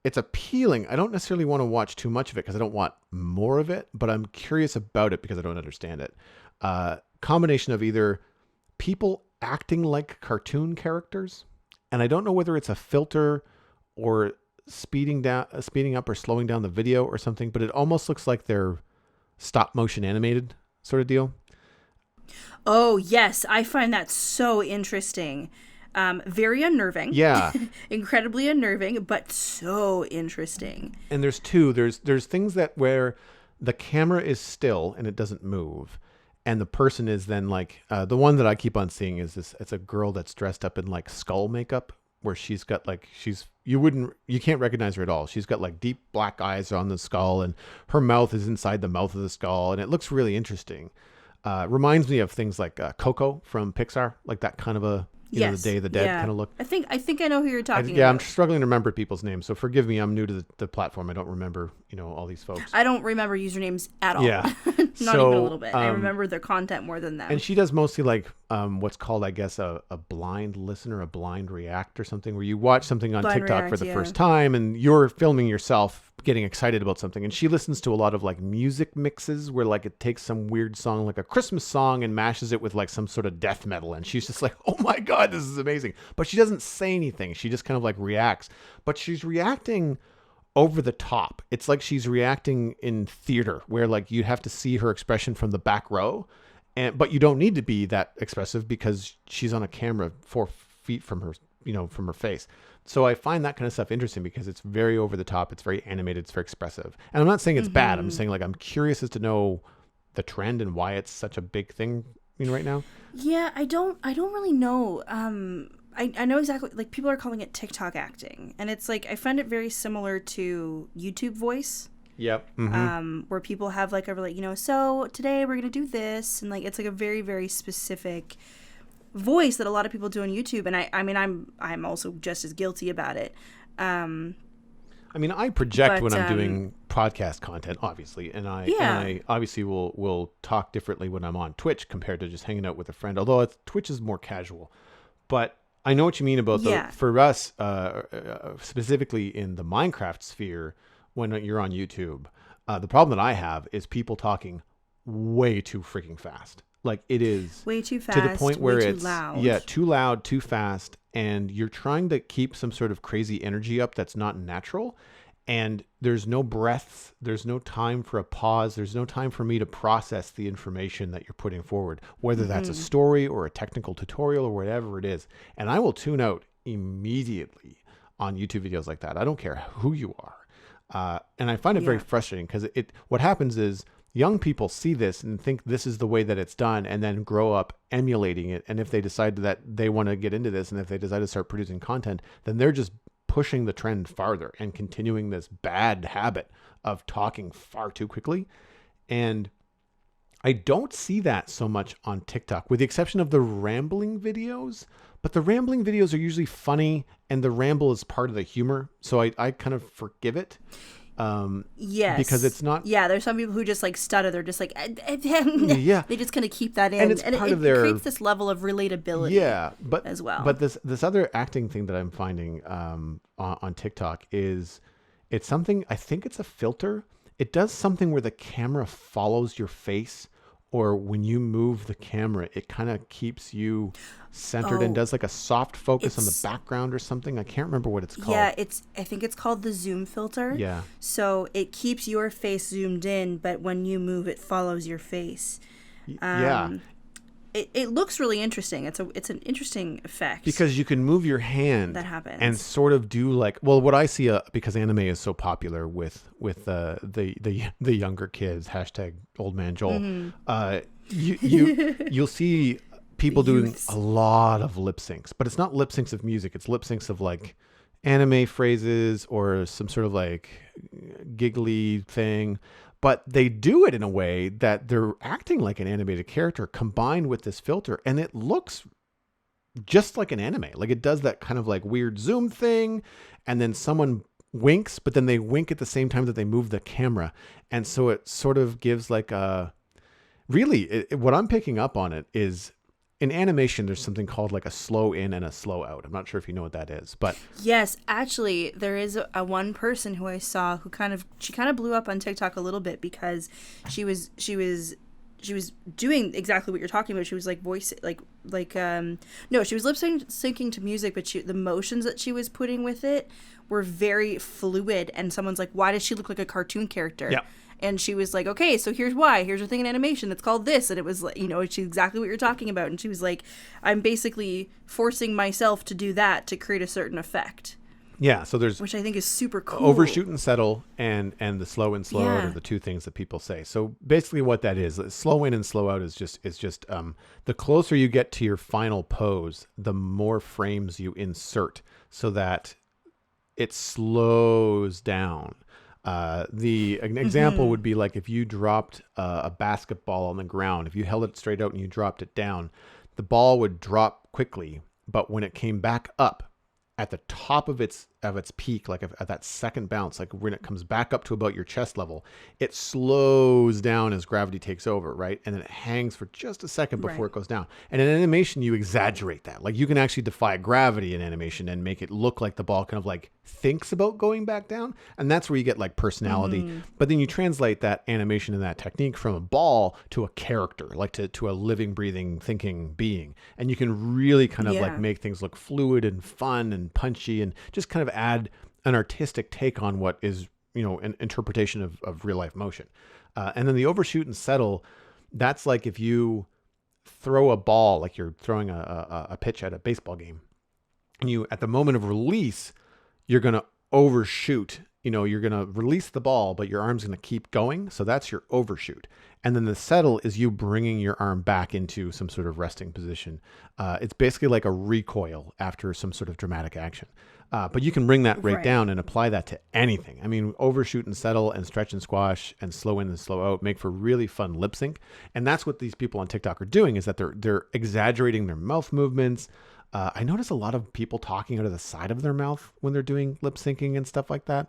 It's appealing. I don't necessarily want to watch too much of it because I don't want more of it, but I'm curious about it because I don't understand it. Combination of either people acting like cartoon characters, and I don't know whether it's a filter or speeding up or slowing down the video or something, but it almost looks like they're stop motion animated sort of deal. Oh, yes. I find that so interesting. Very unnerving. Yeah. Incredibly unnerving, but so interesting. And there's two. There's things that where the camera is still and it doesn't move. And the person is then like, the one that I keep on seeing is this, it's a girl that's dressed up in like skull makeup, where she's got like, you can't recognize her at all. She's got like deep black eyes on the skull and her mouth is inside the mouth of the skull. And it looks really interesting. Reminds me of things like Coco from Pixar, like that kind of a, you know, the Day of the Dead kind of look. I think I know who you're talking about. Yeah, I'm struggling to remember people's names, so forgive me. I'm new to the platform. I don't remember, you know, all these folks. I don't remember usernames at all. Yeah. Not even a little bit. I remember their content more than that. And she does mostly like what's called, I guess, a blind listener, a blind react or something, where you watch something on TikTok for the first time and you're filming yourself getting excited about something. And she listens to a lot of like music mixes where like it takes some weird song, like a Christmas song, and mashes it with like some sort of death metal. And she's just like, oh my God, this is amazing. But she doesn't say anything. She just kind of like reacts, but she's reacting over the top. It's like she's reacting in theater where like you have to see her expression from the back row, but you don't need to be that expressive because she's on a camera 4 feet from her, you know, from her face. So I find that kind of stuff interesting because it's very over the top. It's very animated. It's very expressive. And I'm not saying it's bad. I'm saying like, I'm curious as to know the trend and why it's such a big thing, you know, right now. Yeah, I don't really know. I know exactly, like, people are calling it TikTok acting, and it's like, I find it very similar to YouTube voice. Yep. Where people have like a, like, you know, so today we're gonna do this, and like it's like a very, very specific voice that a lot of people do on YouTube, and I mean I'm also just as guilty about it. I mean, I project when I'm doing podcast content, obviously, and I obviously will talk differently when I'm on Twitch compared to just hanging out with a friend. Although Twitch is more casual, but I know what you mean about for us, specifically in the Minecraft sphere, when you're on YouTube, the problem that I have is people talking way too freaking fast. Like, it is way too fast, to the point where it's loud. Too loud, too fast, and you're trying to keep some sort of crazy energy up that's not natural. And there's no breaths. There's no time for a pause. There's no time for me to process the information that you're putting forward, whether that's a story or a technical tutorial or whatever it is. And I will tune out immediately on YouTube videos like that. I don't care who you are. And I find it very frustrating because what happens is young people see this and think this is the way that it's done and then grow up emulating it. And if they decide that they want to get into this and if they decide to start producing content, then they're just pushing the trend farther and continuing this bad habit of talking far too quickly. And I don't see that so much on TikTok, with the exception of the rambling videos. But the rambling videos are usually funny and the ramble is part of the humor. So I kind of forgive it. Yes. Because it's not... Yeah, there's some people who just like stutter. They're just like... yeah. They just kind of keep that in. And it's part of their... It creates this level of relatability as well. But this other acting thing that I'm finding on TikTok is... It's something... I think it's a filter. It does something where the camera follows your face, or when you move the camera, it kind of keeps you centered and does like a soft focus on the background or something. I can't remember what it's called. Yeah, I think it's called the zoom filter. Yeah. So it keeps your face zoomed in, but when you move, it follows your face. Yeah. It looks really interesting. It's an interesting effect. Because you can move your hand that happens. And sort of do like, well, what I see, because anime is so popular with the younger kids, #oldmanjoel, you'll see people doing a lot of lip syncs, but it's not lip syncs of music. It's lip syncs of like anime phrases or some sort of like giggly thing. But they do it in a way that they're acting like an animated character combined with this filter. And it looks just like an anime. Like it does that kind of like weird zoom thing. And then someone winks, but then they wink at the same time that they move the camera. And so it sort of gives like a really what I'm picking up on it is in animation, there's something called like a slow in and a slow out. I'm not sure if you know what that is, but yes, actually there is a one person who I saw who she kind of blew up on TikTok a little bit because she was doing exactly what you're talking about. She was like no, she was lip syncing to music, but the motions that she was putting with it were very fluid. And someone's like, why does she look like a cartoon character? Yeah. And she was like, okay, so here's why. Here's a thing in animation that's called this. And it was like, it's exactly what you're talking about. And she was like, I'm basically forcing myself to do that to create a certain effect. Yeah, so there's, which I think is super cool. Overshoot and settle and the slow in, slow out are the two things that people say. So basically what that is, slow in and slow out is just the closer you get to your final pose, the more frames you insert so that it slows down. An example would be like if you dropped a basketball on the ground, if you held it straight out and you dropped it down, the ball would drop quickly, but when it came back up at the top of its peak, like at that second bounce, like when it comes back up to about your chest level, it slows down as gravity takes over, right? And then it hangs for just a second before it goes down. And in animation, you exaggerate that. Like you can actually defy gravity in animation and make it look like the ball kind of like thinks about going back down. And that's where you get like personality. But then you translate that animation and that technique from a ball to a character, like to a living, breathing, thinking being. And you can really kind of like make things look fluid and fun and punchy and just kind of add an artistic take on what is, an interpretation of real life motion. And then the overshoot and settle, that's like if you throw a ball, like you're throwing a pitch at a baseball game, and you, at the moment of release, you're going to overshoot. You're going to release the ball, but your arm's going to keep going. So that's your overshoot. And then the settle is you bringing your arm back into some sort of resting position. It's basically like a recoil after some sort of dramatic action. But you can bring that right down and apply that to anything. I mean, overshoot and settle and stretch and squash and slow in and slow out make for really fun lip sync. And that's what these people on TikTok are doing, is that they're exaggerating their mouth movements. I notice a lot of people talking out of the side of their mouth when they're doing lip syncing and stuff like that.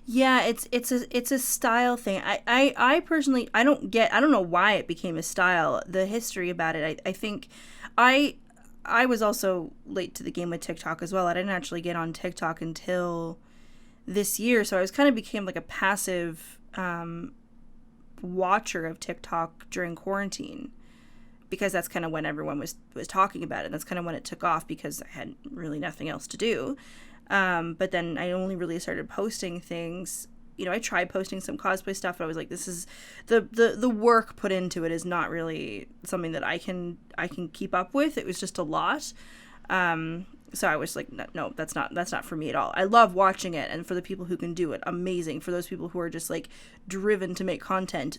Yeah, it's a style thing. I personally, I don't know why it became a style. The history about it, I think I was also late to the game with TikTok as well. I didn't actually get on TikTok until this year, so I was kind of became like a passive watcher of TikTok during quarantine, because that's kind of when everyone was talking about it. That's kind of when it took off because I had really nothing else to do. But then I only really started posting things. I tried posting some cosplay stuff, but I was like, this is the work put into it is not really something that I can keep up with. It was just a lot. So I was like, no, that's not for me at all. I love watching it. And for the people who can do it, amazing. For those people who are just like driven to make content,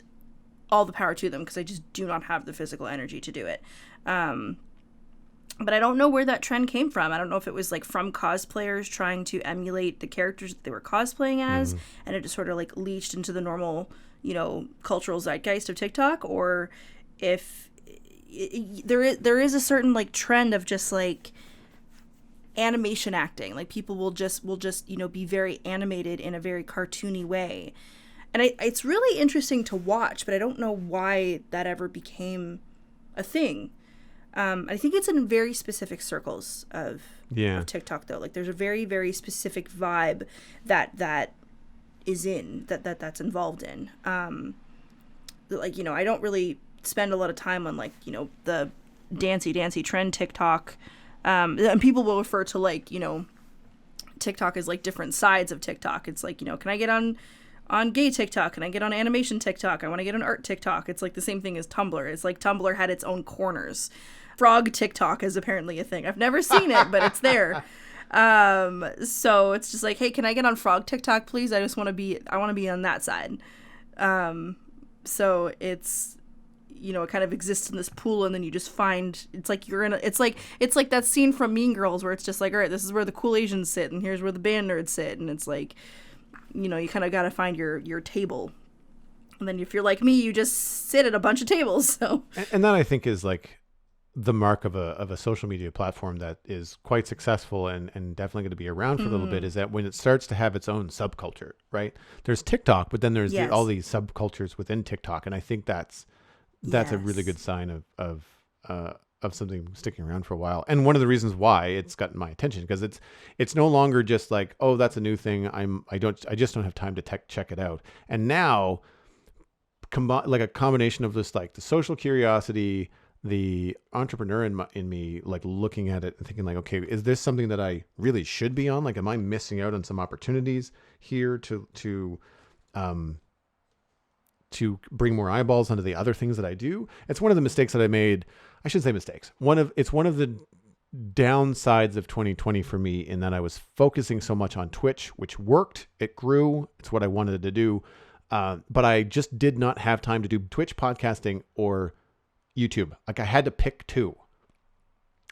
all the power to them, because I just do not have the physical energy to do it. But I don't know where that trend came from. I don't know if it was like from cosplayers trying to emulate the characters that they were cosplaying as, and it just sort of like leached into the normal, cultural zeitgeist of TikTok, or if there is a certain like trend of just like animation acting. Like people will just be very animated in a very cartoony way. And it's really interesting to watch, but I don't know why that ever became a thing. I think it's in very specific circles of TikTok, though. Like there's a very, very specific vibe that is that's involved in. I don't really spend a lot of time on like, the dancey trend TikTok. And people will refer to like, TikTok as like different sides of TikTok. It's like, can I get on gay TikTok? Can I get on animation TikTok? I want to get on art TikTok. It's like the same thing as Tumblr. It's like Tumblr had its own corners. Frog TikTok is apparently a thing. I've never seen it, but it's there. So it's just like, hey, can I get on Frog TikTok, please? I want to be on that side. So it's, you know, it kind of exists in this pool, and then you just find, it's like you're in a, it's like that scene from Mean Girls where it's just like, all right, this is where the cool Asians sit, and here's where the band nerds sit, and it's like, you know, you kind of got to find your table. And then if you're like me, you just sit at a bunch of tables. So, and that I think is like the mark of a social media platform that is quite successful and definitely going to be around for a little bit, is that when it starts to have its own subculture, right? There's TikTok, but then there's all these subcultures within TikTok. And I think that's a really good sign of something sticking around for a while. And one of the reasons why it's gotten my attention, because it's no longer just like, oh, that's a new thing. I just don't have time to check it out. And now like a combination of this, like the social curiosity, the entrepreneur in me, like looking at it and thinking like, okay, is this something that I really should be on? Like, am I missing out on some opportunities here to bring more eyeballs onto the other things that I do? It's one of the mistakes that I made. I shouldn't say mistakes. It's one of the downsides of 2020 for me, in that I was focusing so much on Twitch, which worked. It grew. It's what I wanted to do. But I just did not have time to do Twitch, podcasting, or YouTube. Like, I had to pick two,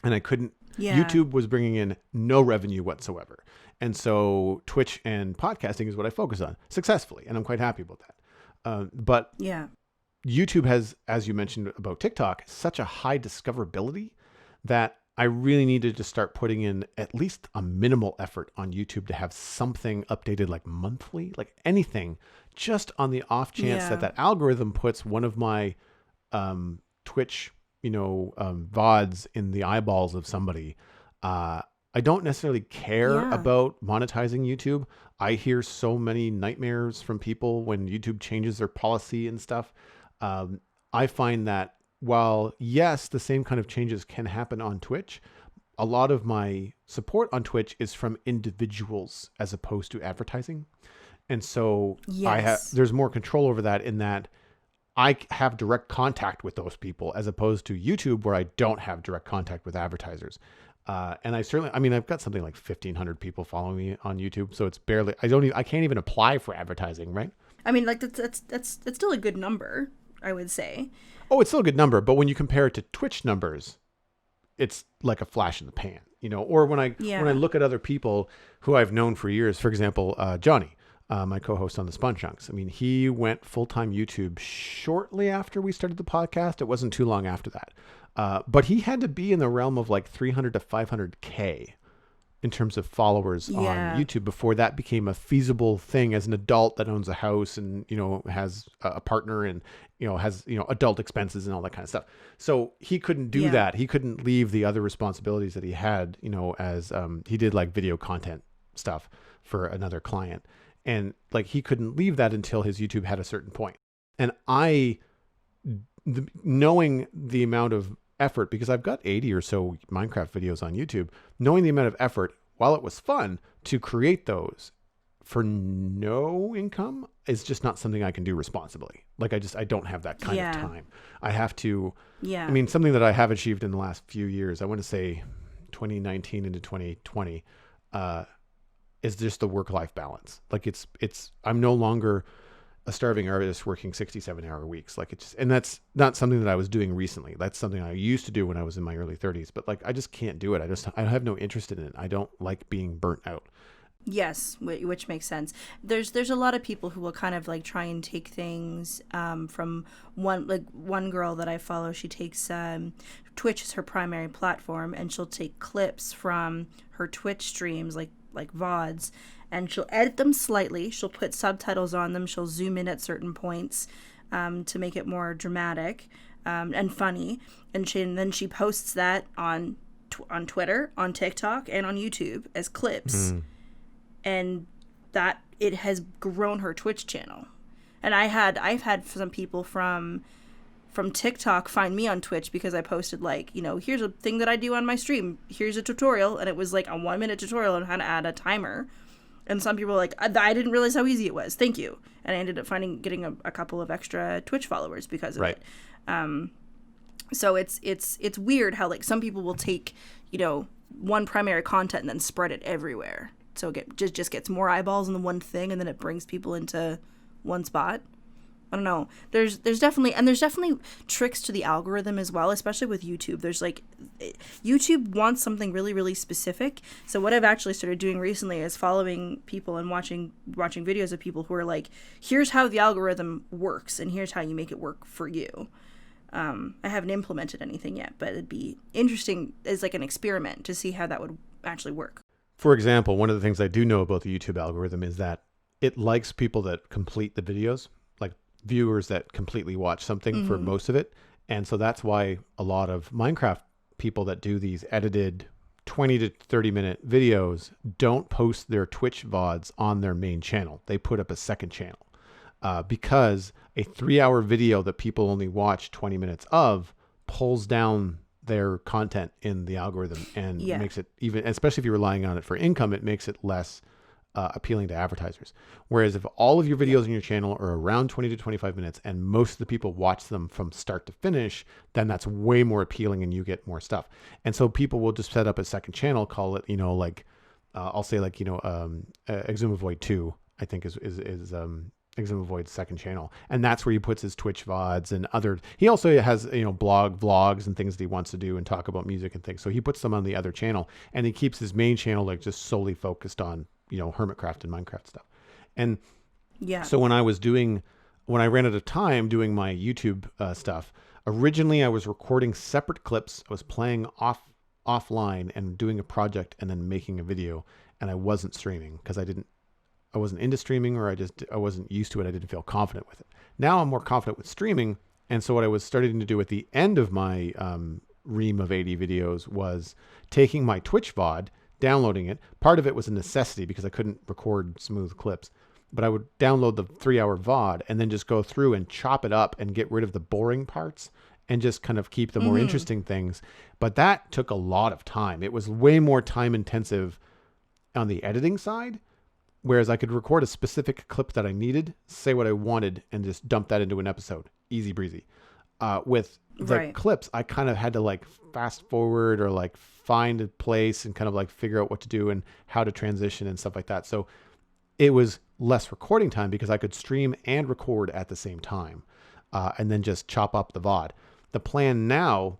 and I couldn't. YouTube was bringing in no revenue whatsoever. And so Twitch and podcasting is what I focus on successfully. And I'm quite happy about that. But YouTube has, as you mentioned about TikTok, such a high discoverability that I really needed to start putting in at least a minimal effort on YouTube to have something updated like monthly, like anything, just on the off chance that algorithm puts one of my Twitch, VODs in the eyeballs of somebody. I don't necessarily care about monetizing YouTube. I hear so many nightmares from people when YouTube changes their policy and stuff. I find that while, yes, the same kind of changes can happen on Twitch, a lot of my support on Twitch is from individuals as opposed to advertising. And so there's more control over that, in that I have direct contact with those people, as opposed to YouTube, where I don't have direct contact with advertisers. And I've got something like 1,500 people following me on YouTube. So it's barely, I can't even apply for advertising, right? I mean, like that's still a good number, I would say. Oh, it's still a good number. But when you compare it to Twitch numbers, it's like a flash in the pan, or when I look at other people who I've known for years, for example, Johnny, my co-host on the Sponge Chunks. I mean, he went full-time YouTube shortly after we started the podcast. It wasn't too long after that. But he had to be in the realm of like 300 to 500K in terms of followers on YouTube before that became a feasible thing as an adult that owns a house and, has a partner and, has, adult expenses and all that kind of stuff. So he couldn't do that. He couldn't leave the other responsibilities that he had, as he did like video content stuff for another client. And like, he couldn't leave that until his YouTube had a certain point. And knowing the amount of effort, because I've got 80 or so Minecraft videos on YouTube, knowing the amount of effort, while it was fun to create those for no income, is just not something I can do responsibly. Like, I don't have that kind of time. I have to, I mean, something that I have achieved in the last few years, I want to say 2019 into 2020, is just the work-life balance. Like, I'm no longer a starving artist working 67-hour weeks. Like, and that's not something that I was doing recently. That's something I used to do when I was in my early 30s, but like, I just can't do it. I have no interest in it. I don't like being burnt out. Yes, which makes sense. There's a lot of people who will kind of like try and take things from one girl that I follow. She takes Twitch as her primary platform, and she'll take clips from her Twitch streams, like VODs, and she'll edit them slightly. She'll put subtitles on them. She'll zoom in at certain points to make it more dramatic and funny. And then she posts that on Twitter, on TikTok, and on YouTube as clips. And that it has grown her Twitch channel. And I've had some people from TikTok find me on Twitch because I posted like, here's a thing that I do on my stream. Here's a tutorial. And it was like a 1-minute tutorial on how to add a timer. And some people were like, I didn't realize how easy it was. Thank you. And I ended up getting a couple of extra Twitch followers because of it. So it's weird how like some people will take, one primary content and then spread it everywhere. So it just gets more eyeballs on the one thing, and then it brings people into one spot. I don't know. There's definitely tricks to the algorithm as well, especially with YouTube. There's like, YouTube wants something really, really specific. So what I've actually started doing recently is following people and watching videos of people who are like, here's how the algorithm works and here's how you make it work for you. I haven't implemented anything yet, but it'd be interesting as like an experiment to see how that would actually work. For example, one of the things I do know about the YouTube algorithm is that it likes people that complete the videos, like viewers that completely watch something for most of it. And so that's why a lot of Minecraft people that do these edited 20 to 30 minute videos don't post their Twitch VODs on their main channel. They put up a second channel because a 3-hour video that people only watch 20 minutes of pulls down their content in the algorithm and makes it, even, especially if you're relying on it for income, it makes it less appealing to advertisers. Whereas if all of your videos on your channel are around 20 to 25 minutes and most of the people watch them from start to finish, then that's way more appealing and you get more stuff. And so people will just set up a second channel, call it, like, I'll say like, Exuma Void 2, I think is Exuma Void's second channel. And that's where he puts his Twitch VODs and he also has, vlogs and things that he wants to do and talk about music and things. So he puts them on the other channel and he keeps his main channel like just solely focused on Hermitcraft and Minecraft stuff. And so when I ran out of time doing my YouTube stuff, originally I was recording separate clips. I was playing offline and doing a project and then making a video, and I wasn't streaming because I wasn't into streaming, or I wasn't used to it. I didn't feel confident with it. Now I'm more confident with streaming. And so what I was starting to do at the end of my ream of 80 videos was taking my Twitch VOD, downloading it. Part of it was a necessity because I couldn't record smooth clips, but I would download the 3-hour VOD and then just go through and chop it up and get rid of the boring parts and just kind of keep the more interesting things. But that took a lot of time. It was way more time intensive on the editing side, whereas I could record a specific clip that I needed, say what I wanted, and just dump that into an episode. Easy breezy. With the clips, I kind of had to like fast forward or like find a place and kind of like figure out what to do and how to transition and stuff like that. So it was less recording time because I could stream and record at the same time, and then just chop up the VOD. The plan now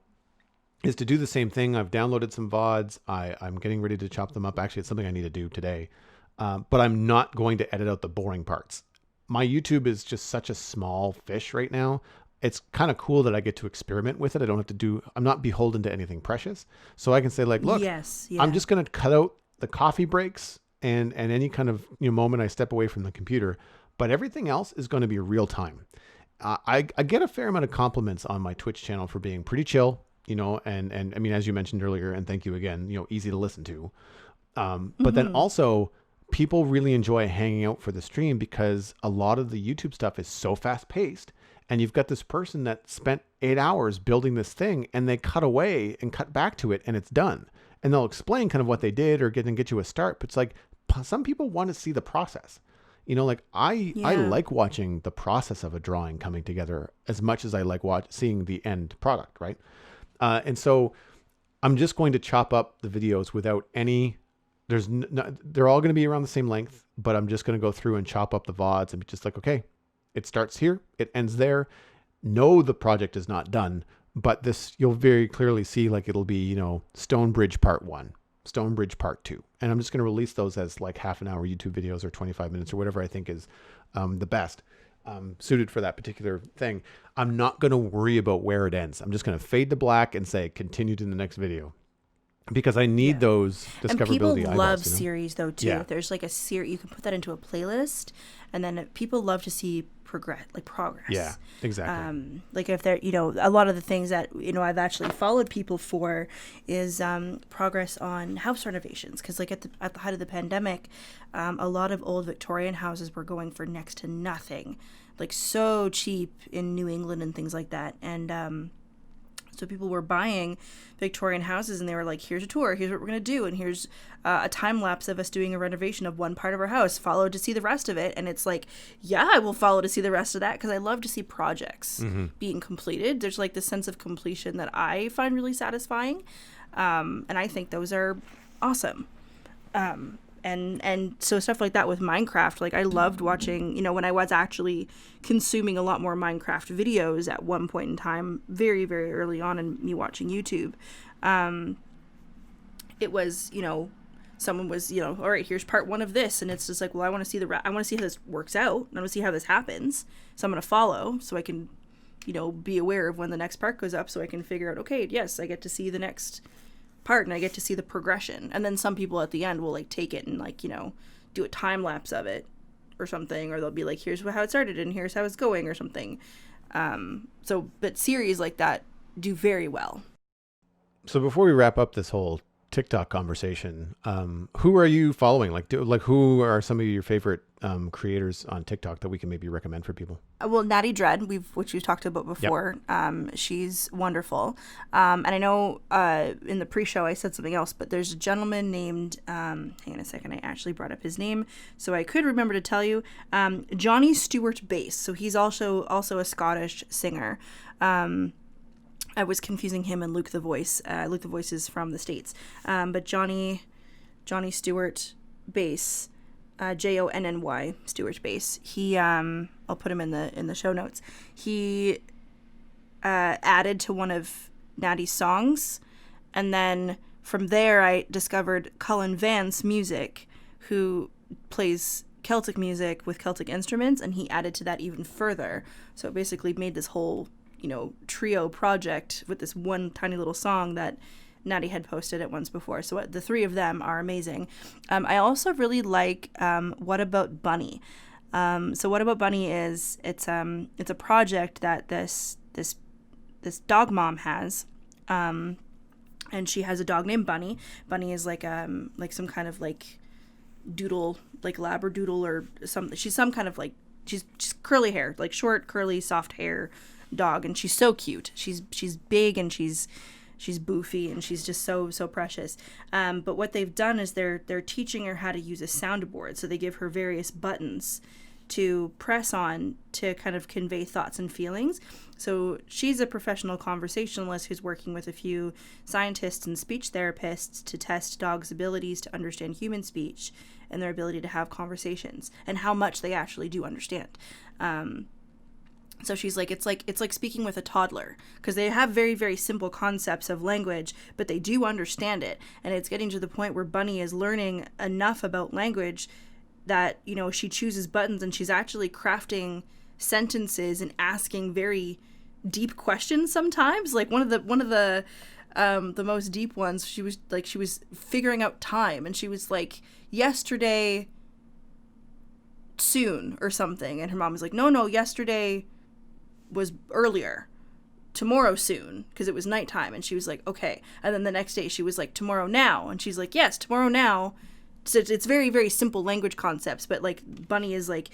is to do the same thing. I've downloaded some VODs. I'm getting ready to chop them up. Actually, it's something I need to do today. But I'm not going to edit out the boring parts. My YouTube is just such a small fish right now. It's kind of cool that I get to experiment with it. I'm not beholden to anything precious. So I can say like, look, I'm just going to cut out the coffee breaks and any kind of moment I step away from the computer, but everything else is going to be real time. I get a fair amount of compliments on my Twitch channel for being pretty chill, and I mean, as you mentioned earlier, and thank you again, easy to listen to. But then also people really enjoy hanging out for the stream because a lot of the YouTube stuff is so fast paced. And you've got this person that spent 8 hours building this thing and they cut away and cut back to it and it's done. And they'll explain kind of what they did or get you a start. But it's like, some people want to see the process. Like I like watching the process of a drawing coming together as much as I like seeing the end product. Right. And so I'm just going to chop up the videos without any, they're all going to be around the same length, but I'm just going to go through and chop up the VODs and be just like, okay, it starts here, it ends there. No, the project is not done, but this, you'll very clearly see like it'll be, Stonebridge Part 1, Stonebridge Part 2. And I'm just going to release those as like half an hour YouTube videos or 25 minutes or whatever I think is the best suited for that particular thing. I'm not going to worry about where it ends. I'm just going to fade to black and say continue to the next video. Because I need those discoverability and people eyeballs, love series though too. Yeah. There's like a series, you can put that into a playlist, and then people love to see progress. Yeah, exactly. Like if they're, a lot of the things that I've actually followed people for is progress on house renovations, because like at the height of the pandemic, a lot of old Victorian houses were going for next to nothing, like so cheap in New England and things like that, and so people were buying Victorian houses and they were like, here's a tour, here's what we're going to do, and here's a time lapse of us doing a renovation of one part of our house, follow to see the rest of it. And it's like, yeah, I will follow to see the rest of that, because I love to see projects being completed. There's like this sense of completion that I find really satisfying, and I think those are awesome. and so stuff like that with Minecraft. Like I loved watching, you know, when I was actually consuming a lot more Minecraft videos at one point in time, very, very early on in me watching YouTube. It was, you know, someone was, you know, all right, here's part 1 of this, and it's just like, well, I want to see I want to see how this works out. I want to see how this happens. So I'm going to follow so I can, you know, be aware of when the next part goes up, so I can figure out, okay, yes, I get to see the next part and I get to see the progression. And then some people at the end will like take it and like, you know, do a time lapse of it or something, or they'll be like, here's how it started and here's how it's going or something. But series like that do very well. So before we wrap up this whole TikTok conversation, who are you following? Like who are some of your favorite creators on TikTok that we can maybe recommend for people? Well, Natty Dread, which we've talked about before. Yep. She's wonderful. And I know in the pre-show I said something else, but there's a gentleman named, hang on a second, I actually brought up his name, so I could remember to tell you, Johnny Stewart Bass. So he's also a Scottish singer. I was confusing him and Luke the Voice. Luke the Voice is from the States. But Johnny Stewart Bass, Jonny Stewart Bass. He I'll put him in the show notes. He added to one of Natty's songs, and then from there I discovered Cullen Vance Music, who plays Celtic music with Celtic instruments, and he added to that even further. So it basically made this whole, you know, trio project with this one tiny little song that Natty had posted it once before. So the 3 of them are amazing. I also really like What About Bunny. So What About Bunny is it's a project that this dog mom has, and she has a dog named Bunny. Bunny is like some kind of like doodle, like labradoodle or something. She's some kind of like she's curly hair, like short curly soft hair dog, and she's so cute. She's big and she's boofy and she's just so precious. But what they've done is they're teaching her how to use a soundboard. So they give her various buttons to press on to kind of convey thoughts and feelings. So she's a professional conversationalist who's working with a few scientists and speech therapists to test dogs' abilities to understand human speech and their ability to have conversations and how much they actually do understand. So she's like, it's like speaking with a toddler, because they have very, very simple concepts of language, but they do understand it. And it's getting to the point where Bunny is learning enough about language that, you know, she chooses buttons and she's actually crafting sentences and asking very deep questions sometimes. Like one of the most deep ones, she was figuring out time, and she was like, yesterday soon or something. And her mom was like, no, yesterday was earlier, tomorrow soon, because it was nighttime. And she was like, okay. And then the next day she was like, tomorrow now. And she's like, yes, tomorrow now. So it's very, very simple language concepts, but like Bunny is like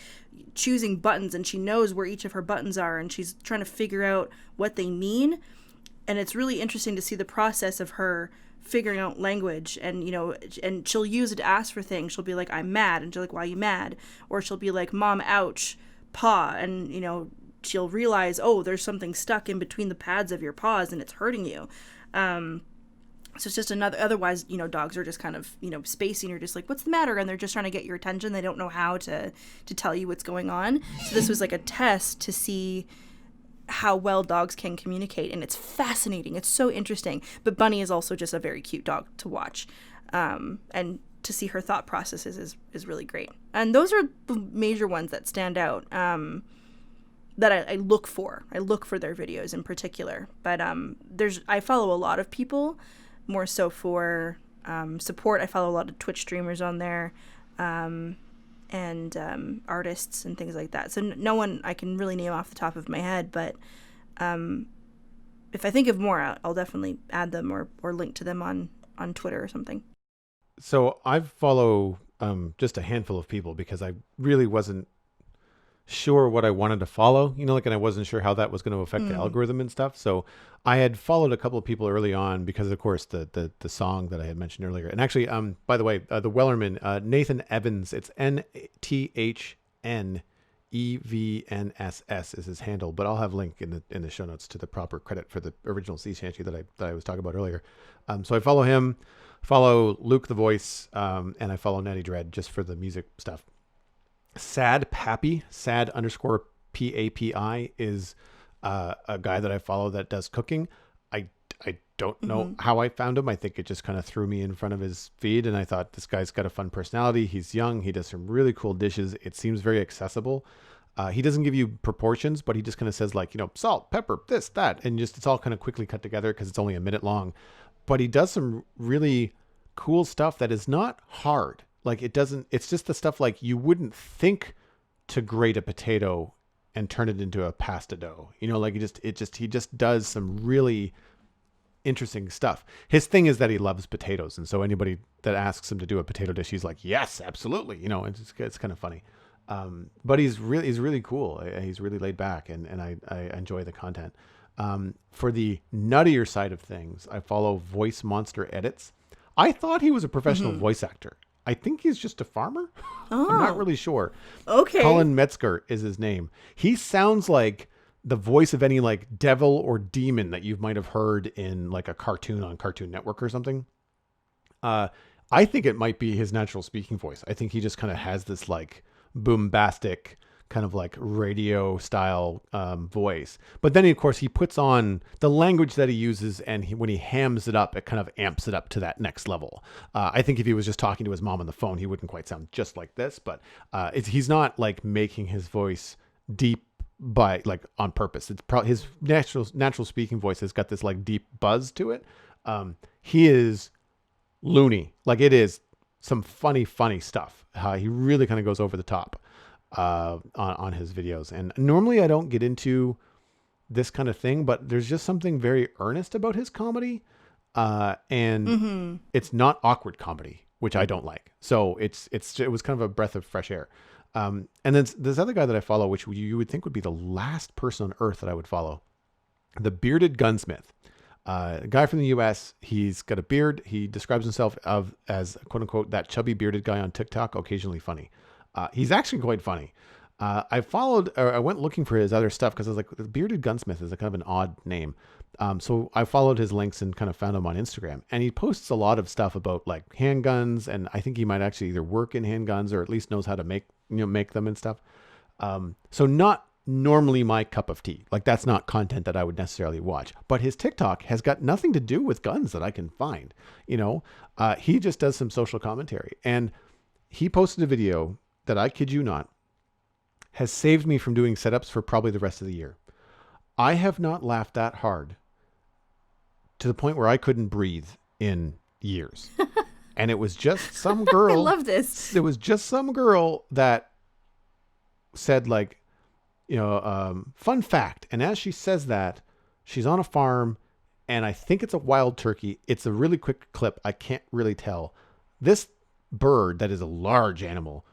choosing buttons, and she knows where each of her buttons are, and she's trying to figure out what they mean. And it's really interesting to see the process of her figuring out language. And, you know, and she'll use it to ask for things. She'll be like, I'm mad. And she'll like, why are you mad? Or she'll be like, Mom, ouch, paw. And, you know, she'll realize, oh, there's something stuck in between the pads of your paws and it's hurting you. So it's just otherwise, you know, dogs are just kind of, you know, spacing. You're just like, what's the matter? And they're just trying to get your attention. They don't know how to tell you what's going on. So this was like a test to see how well dogs can communicate. And it's fascinating. It's so interesting. But Bunny is also just a very cute dog to watch. And to see her thought processes is really great. And those are the major ones that stand out. That I look for. I look for their videos in particular. But I follow a lot of people, more so for support. I follow a lot of Twitch streamers on there, and artists and things like that. So no one I can really name off the top of my head, but if I think of more, I'll definitely add them or link to them on Twitter or something. So I follow just a handful of people because I really wasn't sure what I wanted to follow, you know, like, and I wasn't sure how that was going to affect the algorithm and stuff. So I had followed a couple of people early on because, of course, the song that I had mentioned earlier. And actually, by the way, the Wellerman, Nathan Evans, it's NTHNEVANS. EVNSS is his handle, but I'll have a link in the show notes to the proper credit for the original sea shanty that I was talking about earlier. So I follow him, follow Luke the Voice, and I follow Natty Dread just for the music stuff. Sad Pappy, sad_PAPI is a guy that I follow that does cooking. I don't know how I found him. I think it just kind of threw me in front of his feed, and I thought, this guy's got a fun personality. He's young. He does some really cool dishes. It seems very accessible. He doesn't give you proportions, but he just kind of says like, salt, pepper, this, that, and just it's all kind of quickly cut together because it's only a minute long. But he does some really cool stuff that is not hard. Like it's just the stuff like you wouldn't think to grate a potato and turn it into a pasta dough. Like he just does some really interesting stuff. His thing is that he loves potatoes, and so anybody that asks him to do a potato dish, he's like, yes, absolutely. It's kind of funny. But he's really cool. He's really laid back, and I enjoy the content. For the nuttier side of things, I follow Voice Monster Edits. I thought he was a professional voice actor. I think he's just a farmer. I'm not really sure. Okay. Colin Metzger is his name. He sounds like the voice of any like devil or demon that you might have heard in like a cartoon on Cartoon Network or something. I think it might be his natural speaking voice. I think he just kind of has this like bombastic kind of like radio style voice. But then of course he puts on the language that he uses, and when he hams it up, it kind of amps it up to that next level. I think if he was just talking to his mom on the phone, he wouldn't quite sound just like this, but he's not like making his voice deep by like on purpose. It's probably his natural speaking voice has got this like deep buzz to it. He is loony. Like it is some funny stuff. He really kind of goes over the top on his videos. And normally I don't get into this kind of thing, but there's just something very earnest about his comedy. And it's not awkward comedy, which I don't like. So it was kind of a breath of fresh air. And then this other guy that I follow, which you would think would be the last person on earth that I would follow, the Bearded Gunsmith. A guy from the US, he's got a beard. He describes himself as quote unquote, that chubby bearded guy on TikTok, occasionally funny. He's actually quite funny. I went looking for his other stuff because I was like, the Bearded Gunsmith is a kind of an odd name. So I followed his links and kind of found him on Instagram, and he posts a lot of stuff about like handguns. And I think he might actually either work in handguns or at least knows how to make them and stuff. So not normally my cup of tea. Like that's not content that I would necessarily watch, but his TikTok has got nothing to do with guns that I can find. He just does some social commentary, and he posted a video that, I kid you not, has saved me from doing setups for probably the rest of the year. I have not laughed that hard to the point where I couldn't breathe in years. And it was just some girl. I love this. It was just some girl that said like, fun fact. And as she says that, she's on a farm, and I think it's a wild turkey. It's a really quick clip. I can't really tell. This bird that is a large animal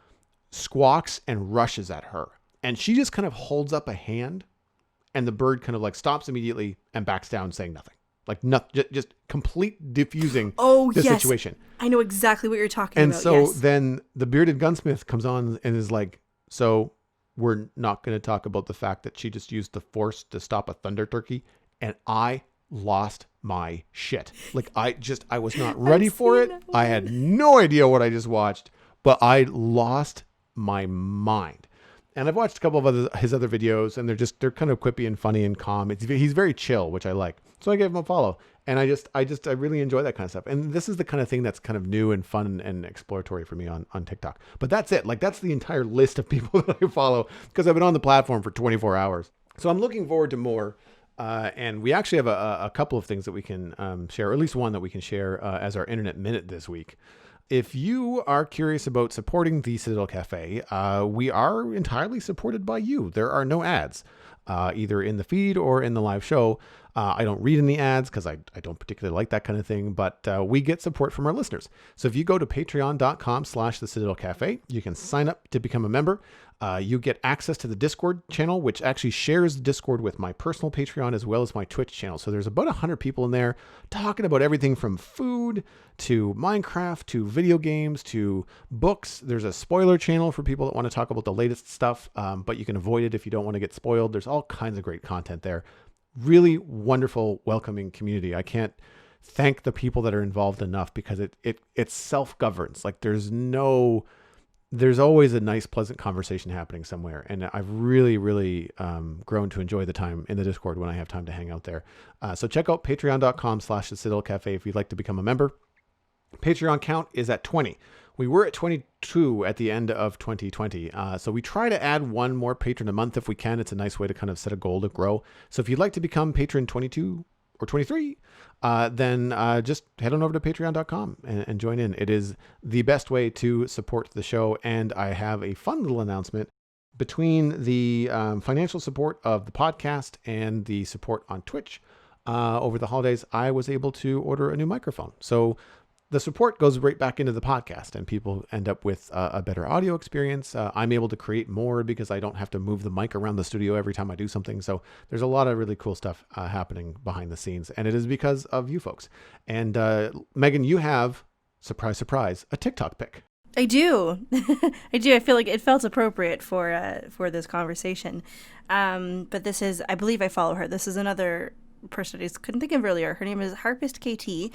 squawks and rushes at her, and she just kind of holds up a hand, and the bird kind of like stops immediately and backs down, saying nothing. Like nothing, just complete diffusing the situation. I know exactly what you're talking about. And so then the Bearded Gunsmith comes on and is like, so we're not going to talk about the fact that she just used the force to stop a thunder turkey. And I lost my shit. Like I was not ready for it. I had no idea what I just watched, but I lost my mind. And I've watched a couple of his other videos, and they're kind of quippy and funny and calm. He's very chill, which I like. So I gave him a follow, and I really enjoy that kind of stuff. And this is the kind of thing that's kind of new and fun and exploratory for me on TikTok. But that's it. Like that's the entire list of people that I follow, because I've been on the platform for 24 hours. So I'm looking forward to more. And we actually have a couple of things that we can share, or at least one that we can share as our Internet Minute this week. If you are curious about supporting the Citadel Cafe, we are entirely supported by you. There are no ads, either in the feed or in the live show. I don't read any ads because I don't particularly like that kind of thing, but we get support from our listeners. So if you go to patreon.com/the Citadel Cafe, you can sign up to become a member. You get access to the Discord channel, which actually shares the Discord with my personal Patreon as well as my Twitch channel. So there's about 100 people in there talking about everything from food to Minecraft to video games to books. There's a spoiler channel for people that want to talk about the latest stuff, but you can avoid it if you don't want to get spoiled. There's all kinds of great content there. Really wonderful, welcoming community. I can't thank the people that are involved enough because it self-governs. Like there's always a nice, pleasant conversation happening somewhere. And I've really, really grown to enjoy the time in the Discord when I have time to hang out there. So check out patreon.com/the Citadel Cafe if you'd like to become a member. Patreon count is at 20. We were at 22 at the end of 2020. So we try to add one more patron a month if we can. It's a nice way to kind of set a goal to grow. So if you'd like to become patron 22 or 23, then just head on over to patreon.com and join in. It is the best way to support the show. And I have a fun little announcement. Between the financial support of the podcast and the support on Twitch over the holidays, I was able to order a new microphone. So the support goes right back into the podcast and people end up with a better audio experience. I'm able to create more because I don't have to move the mic around the studio every time I do something. So there's a lot of really cool stuff happening behind the scenes, and it is because of you folks. And Megan, you have, surprise, surprise, a TikTok pic. I do. I do. I feel like it felt appropriate for this conversation. But this is, I believe I follow her. This is another person I just couldn't think of earlier. Her name is Harpist Katie,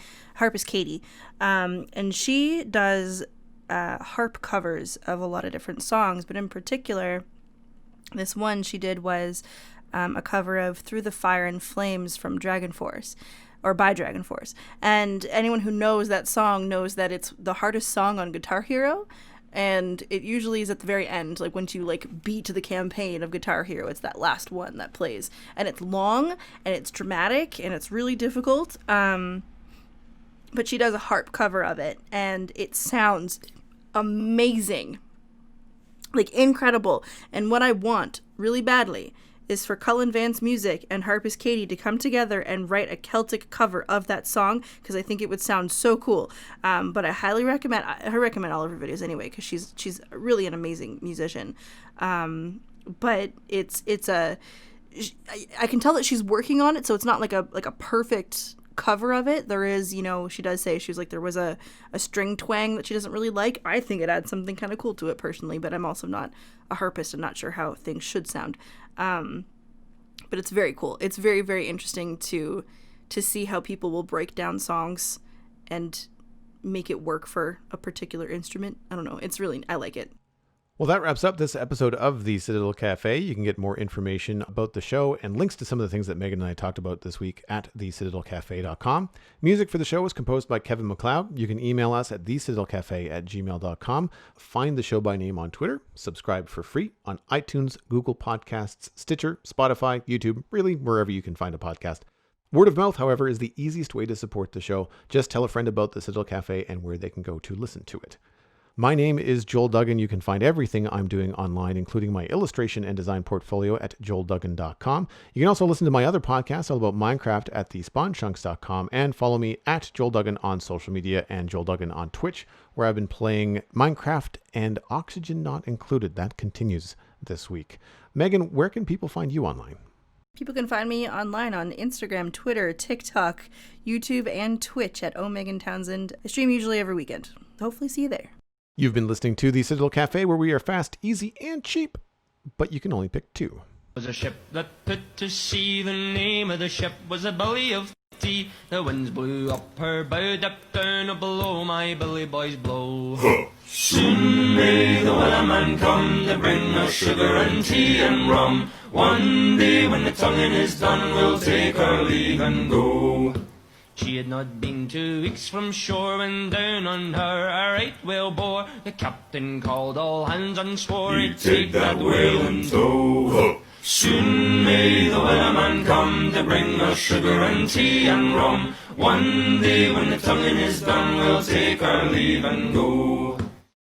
and she does harp covers of a lot of different songs, but in particular, this one she did was a cover of Through the Fire and Flames from Dragon Force, or by Dragon Force. And anyone who knows that song knows that it's the hardest song on Guitar Hero. And it usually is at the very end, like once you like beat the campaign of Guitar Hero, it's that last one that plays. And it's long, and it's dramatic, and it's really difficult. But she does a harp cover of it, and it sounds amazing. Like, incredible. And what I want, really badly, is for Cullen Vance Music and Harpist Katie to come together and write a Celtic cover of that song, because I think it would sound so cool. But I highly recommend, I recommend all of her videos anyway, because she's really an amazing musician. But I can tell that she's working on it, so it's not like a perfect cover of it. There is, she does say, she's like, there was a string twang that she doesn't really like. I think it adds something kind of cool to it personally, but I'm also not a harpist and not sure how things should sound. But it's very cool. It's very, very interesting to see how people will break down songs and make it work for a particular instrument. I don't know. I like it. Well, that wraps up this episode of the Citadel Cafe. You can get more information about the show and links to some of the things that Megan and I talked about this week at thecitadelcafe.com. Music for the show was composed by Kevin MacLeod. You can email us at thecitadelcafe@gmail.com. Find the show by name on Twitter. Subscribe for free on iTunes, Google Podcasts, Stitcher, Spotify, YouTube, really wherever you can find a podcast. Word of mouth, however, is the easiest way to support the show. Just tell a friend about the Citadel Cafe and where they can go to listen to it. My name is Joel Duggan. You can find everything I'm doing online, including my illustration and design portfolio at joelduggan.com. You can also listen to my other podcasts all about Minecraft at thespawnchunks.com, and follow me at Joel Duggan on social media and Joel Duggan on Twitch, where I've been playing Minecraft and Oxygen Not Included. That continues this week. Megan, where can people find you online? People can find me online on Instagram, Twitter, TikTok, YouTube, and Twitch at Megan Townsend. I stream usually every weekend. Hopefully see you there. You've been listening to the Citadel Cafe, where we are fast, easy, and cheap, but you can only pick two. Was a ship that put to sea. The name of the ship was a Billy of Tea. The winds blew up her bow, dipped down below, my Billy boys blow. Soon may the wellerman come to bring us sugar and tea and rum. One day when the tonguing is done, we'll take our leave and go. She had not been 2 weeks from shore when down on her a right whale bore. The captain called all hands and swore he'd take that whale in tow. Soon may the wellerman come to bring us sugar and tea and rum. One day when the tonguing is done, we'll take our leave and go.